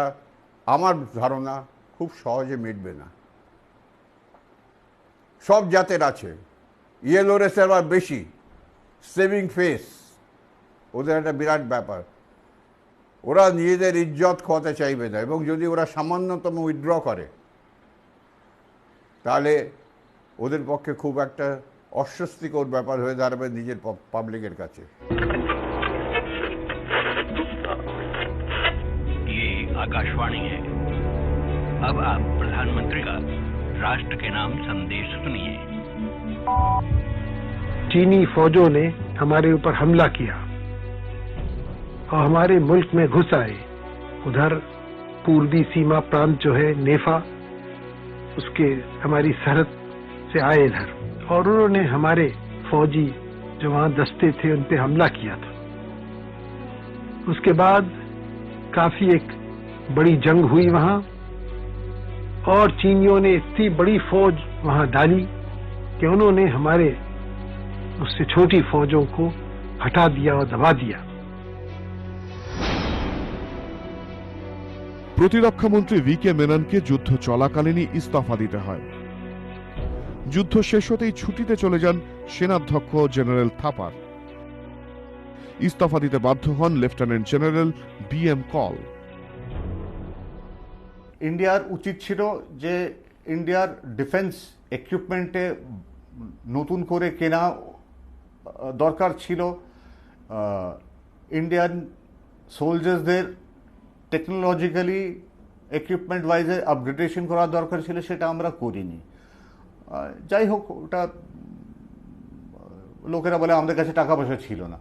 আমার ধারণা খুব সহজে মিটবে না। সব জাতের আছে, ইয়েলো রেসের আবার বেশি, সেভিং ফেস ওদের একটা বিরাট ব্যাপার। ওরা নিজেদের ইজ্জত খোয়াতে চাইবে না, এবং যদি ওরা সামান্যতম উইথড্র করে তাহলে ওদের পক্ষে খুব একটা অস্বস্তিকর ব্যাপার হয়ে দাঁড়াবে নিজের পাবলিকের কাছে। ये आकाशवाणी है। अब आप प्रधानमंत्री का राष्ट्र के नाम संदेश सुनिए। चीनी फौजों ने हमारे ऊपर हमला किया और हमारे मुल्क में घुस आए। उधर पूर्वी सीमा प्रांत जो है नेफा, उसके हमारी सरहद से आए इधर, और उन्होंने हमारे फौजी जो वहां दस्ते थे उन पे हमला किया था। उसके बाद काफी एक बड़ी जंग हुई वहां, और चीनियों ने इतनी बड़ी फौज वहां डाली कि उन्होंने हमारे उससे छोटी फौजों को हटा दिया और दबा दिया। প্রতিরক্ষা মন্ত্রী VK মেননকে যুদ্ধ চলাকালীনই ইস্তফা দিতে হয়। যুদ্ধ শেষ হতেই ছুটিতে চলে যান সেনাধ্যক্ষ জেনারেল থাপার। ইস্তফা দিতে বাধ্য হন লেফটেন্যান্ট জেনারেল BM কল। ইন্ডিয়ার উচিত ছিল যে ইন্ডিয়ার ডিফেন্স ইকুইপমেন্টে নতুন করে কেনা দরকার ছিল, ইন্ডিয়ান সোলজার্সদের টেকনোলজিক্যালি ইকুইপমেন্ট ওয়াইজে আপগ্রেডেশন করা দরকার ছিল, সেটা আমরা করিনি। যাই হোক, ওটা লোকেরা বলে আমাদের কাছে টাকা পয়সা ছিল না,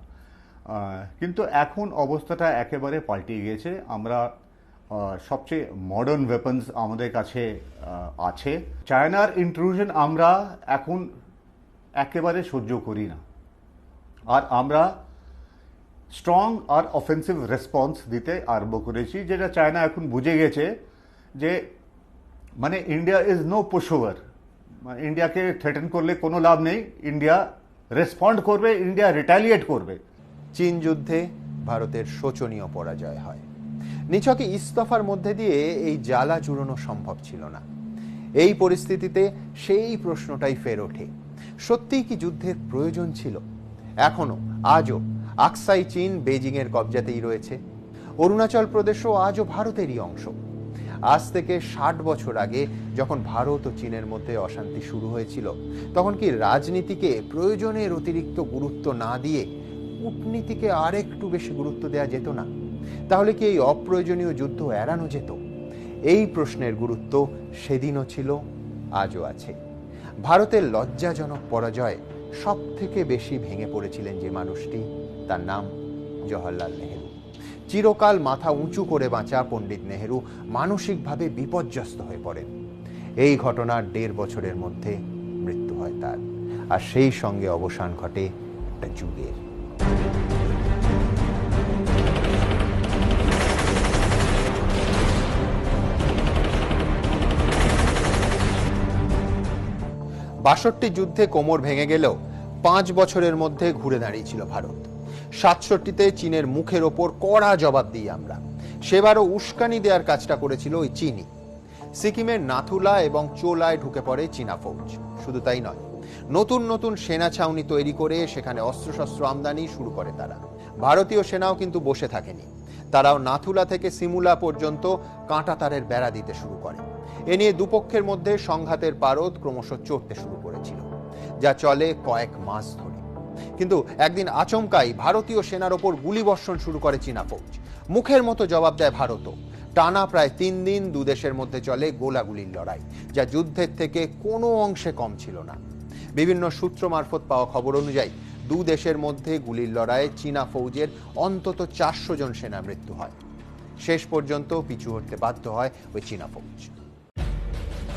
কিন্তু এখন অবস্থাটা একেবারে পাল্টে গিয়েছে। আমরা সবচেয়ে মডার্ন ওয়েপন্স আমাদের কাছে আছে। চায়নার ইন্ট্রুশন আমরা এখন একেবারে সহ্য করি না, আর আমরা স্ট্রং আর অফেন্সিভ রেসপন্স দিতে আরম্ভ করেছি, যেটা চায়না এখন বুঝে গেছে যে মানে ইন্ডিয়া ইজ নো পুশওভার। ইন্ডিয়াকে থ্রেটেন করলে কোনো লাভ নেই, ইন্ডিয়া রেসপন্ড করবে, ইন্ডিয়া রিটালিয়েট করবে। চীন যুদ্ধে ভারতের শোচনীয় পরাজয় হয়। নিছকে ইস্তফার মধ্যে দিয়ে এই জ্বালা জুড়ানো সম্ভব ছিল না। এই পরিস্থিতিতে সেই প্রশ্নটাই ফের ওঠে, সত্যিই কি যুদ্ধের প্রয়োজন ছিল? এখনো আজও আকসাই চীন বেজিং এর কবজাতেই রয়েছে। অরুণাচল প্রদেশও আজও ভারতেরই অংশ। আজ থেকে 60 বছর আগে যখন ভারত ও চীনের মধ্যে অশান্তি শুরু হয়েছিল, তখন কি রাজনীতিকে প্রয়োজনের অতিরিক্ত গুরুত্ব না দিয়ে কূটনীতিকে আর একটু বেশি গুরুত্ব দেওয়া যেত না? তাহলে কি এই অপ্রয়োজনীয় যুদ্ধ এড়ানো যেত? এই প্রশ্নের গুরুত্ব সেদিনও ছিল, আজও আছে। ভারতের লজ্জাজনক পরাজয় সব থেকে বেশি ভেঙে পড়েছিলেন যে মানুষটি, তার নাম জওহরলাল নেহেরু। চিরকাল মাথা উঁচু করে বাঁচা পণ্ডিত নেহেরু মানসিকভাবে বিপর্যস্ত হয়ে পড়েন। এই ঘটনার 1.5 বছরের মধ্যে মৃত্যু হয় তার, আর সেই সঙ্গে অবসান ঘটে একটা যুগের। বাষট্টি যুদ্ধে কোমর ভেঙে গেলেও 5 বছরের মধ্যে ঘুরে দাঁড়িয়েছিল ভারত। 67-তে চীনের মুখের ওপর কড়া জবাব দিই আমরা। সেবারও উস্কানি দেওয়ার কাজটা করেছিল ওই চীনই। সিকিমের নাথুলা এবং চোলায় ঢুকে পড়ে চীনা ফৌজ। শুধু তাই নয়, নতুন নতুন সেনা ছাউনি তৈরি করে সেখানে অস্ত্রশস্ত্র আমদানি শুরু করে তারা। ভারতীয় সেনাও কিন্তু বসে থাকেনি, তারাও নাথুলা থেকে সিমুলা পর্যন্ত কাঁটাতারের বেড়া দিতে শুরু করে। এ নিয়ে দুপক্ষের মধ্যে সংঘাতের পারদ ক্রমশ চড়তে শুরু করেছিল, যা চলে কয়েক মাস ধরে। কিন্তু একদিন আচমকাই ভারতীয় সেনার ওপর গুলিবর্ষণ শুরু করে চীনা ফৌজ। মুখের মতো জবাব দেয় ভারতও। টানা প্রায় 3 দিন দুদেশের মধ্যে চলে গোলাগুলির লড়াই, যা যুদ্ধের থেকে কোনো অংশে কম ছিল না। বিভিন্ন সূত্র মারফত পাওয়া খবর অনুযায়ী দুদেশের মধ্যে গুলির লড়াইয়ে চীনা ফৌজের অন্তত 400 জন সেনা মৃত্যু হয়। শেষ পর্যন্ত পিছু হটতে বাধ্য হয় ওই চীনা ফৌজ।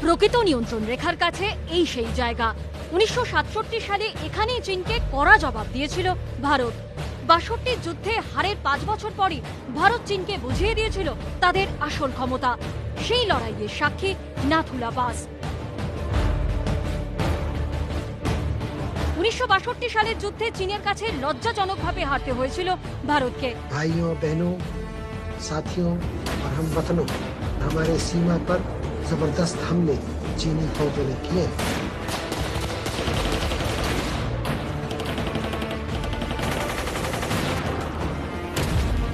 প্রকৃত নিয়ন্ত্রণ রেখার কাছে এই সেই জায়গা। 1967 সালে এখানেই চীনকে কড়া জবাব দিয়েছিল ভারত। 62 যুদ্ধে হারের 5 বছর পরই ভারত চীনকে বুঝিয়ে দিয়েছিল তাদের আসল ক্ষমতা। সেই লড়াইয়ের সাক্ষী নাথুলা পাস। 1962 সালের যুদ্ধে চীনের কাছে লজ্জাজনকভাবে হারতে হয়েছিল ভারতকে। भाइयों बहनों साथियों और हम वतनों, हमारे सीमा पर जबरदस्त हमले चीनी फौजों ने किए।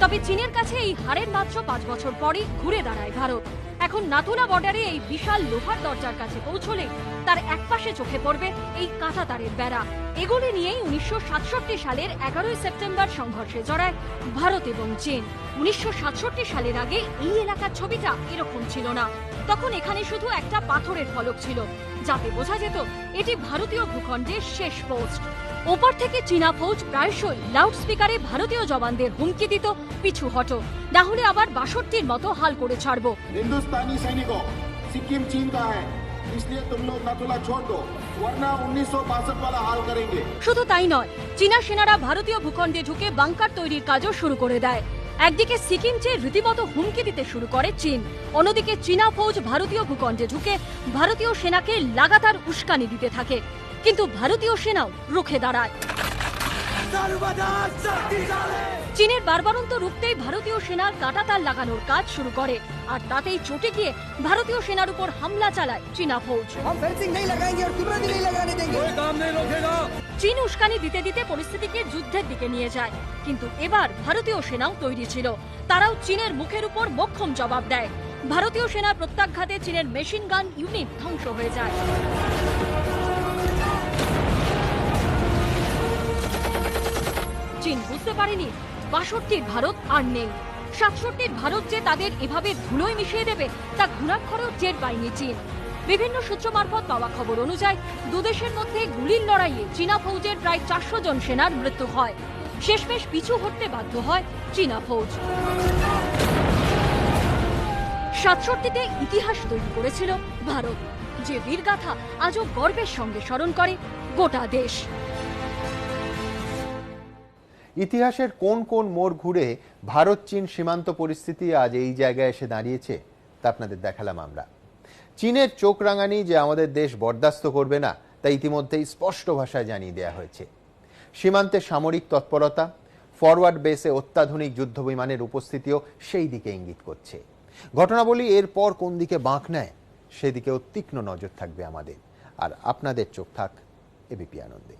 তবে চীনের কাছে এই হারের মাত্র 5 বছর পরই ঘুরে দাঁড়ায় ভারত। এখন নাথুলা বর্ডারে এই বিশাল লোহার দরজার কাছে পৌঁছলে তার একপাশে চোখে পড়বে এই কাঁটাতারের বেড়া। এগুলি নিয়েই 1967 সালের 11 সেপ্টেম্বর সংঘর্ষে জড়ায় ভারত এবং চীন। 1967 সালের আগে এই এলাকার ছবিটা এরকম ছিল না। তখন এখানে শুধু একটা পাথরের ফলক ছিল, যাতে বোঝা যেত এটি ভারতীয় ভূখণ্ডের শেষ পোস্ট। ওপর থেকে চীনা ফৌজ প্রায়শই লাউড স্পিকারে ভারতীয় জওয়ানদের হুমকি দিত, পিছু হটো, না হলে আবার 62-র মতো হাল করে ছাড়বো। हिंदुस्तानी सैनिकों, सिक्किम चीन का है, इसलिए तुम लोग नाथुला छोड़ दो, वरना 1962 वाला हाल करेंगे। শুধু তাই নয়, চীনা সেনারা ভারতীয় ভূখণ্ডে ঢুকে বাংকার তৈরির কাজও শুরু করে দেয়। একদিকে সিকিম চেয়ে রীতিমতো হুমকি দিতে শুরু করে চীন, অন্যদিকে চীনা ফৌজ ভারতীয় ভূখণ্ডে ঢুকে ভারতীয় সেনাকে লাগাতার উস্কানি দিতে থাকে। কিন্তু ভারতীয় সেনাও রুখে দাঁড়ায়। চীনের বারবারন্ত রুখতেই ভারতীয় সেনার কাঁটাতার লাগানোর কাজ শুরু করে, আর তাতেই চটে গিয়ে ভারতীয় সেনার উপর হামলা চালায় চীনা ফৌজ। চীন উস্কানি দিতে দিতে পরিস্থিতিকে যুদ্ধের দিকে নিয়ে যায়। কিন্তু এবার ভারতীয় সেনাও তৈরি ছিল, তারাও চীনের মুখের উপর মোক্ষম জবাব দেয়। ভারতীয় সেনার প্রত্যাঘাতে চীনের মেশিন গান ইউনিট ধ্বংস হয়ে যায়। চীন বুঝতে পারেনি 62-র ভারত আর নেই। 67-র ভারত যে তাদের এভাবে ধুলোয় মিশিয়ে দেবে তা ঘুণাক্ষরেও টের পায়নি চীন। বিভিন্ন সূত্র মারফত পাওয়া খবর অনুযায়ী দুদেশের মধ্যে গুলির লড়াইয়ে চীনা ফৌজের প্রায় 400 জন সেনার মৃত্যু হয়। শেষমেশ পিছু হটতে বাধ্য হয় চীনা ফৌজ। 67-তে ইতিহাস তৈরি করেছিল ভারত, যে বীরগাথা আজও গর্বের সঙ্গে স্মরণ করে গোটা দেশ। ইতিহাসের কোন কোন মোড় ঘুরে ভারত চীন সীমান্ত পরিস্থিতি আজ এই জায়গায় এসে দাঁড়িয়েছে তা আপনাদের দেখালাম আমরা। চীনের চোখ রাঙানি যে আমাদের দেশ বরদাস্ত করবে না তা ইতিমধ্যেই স্পষ্ট ভাষায় জানিয়ে দেওয়া হয়েছে। সীমান্তে সামরিক তৎপরতা, ফরওয়ার্ড বেসে অত্যাধুনিক যুদ্ধ বিমানের উপস্থিতিও সেই দিকে ইঙ্গিত করছে। ঘটনাবলী এরপর কোন দিকে বাঁক নেয় সেদিকেও তীক্ষ্ণ নজর থাকবে আমাদের। আর আপনাদের চোখ থাক এবিপি আনন্দে।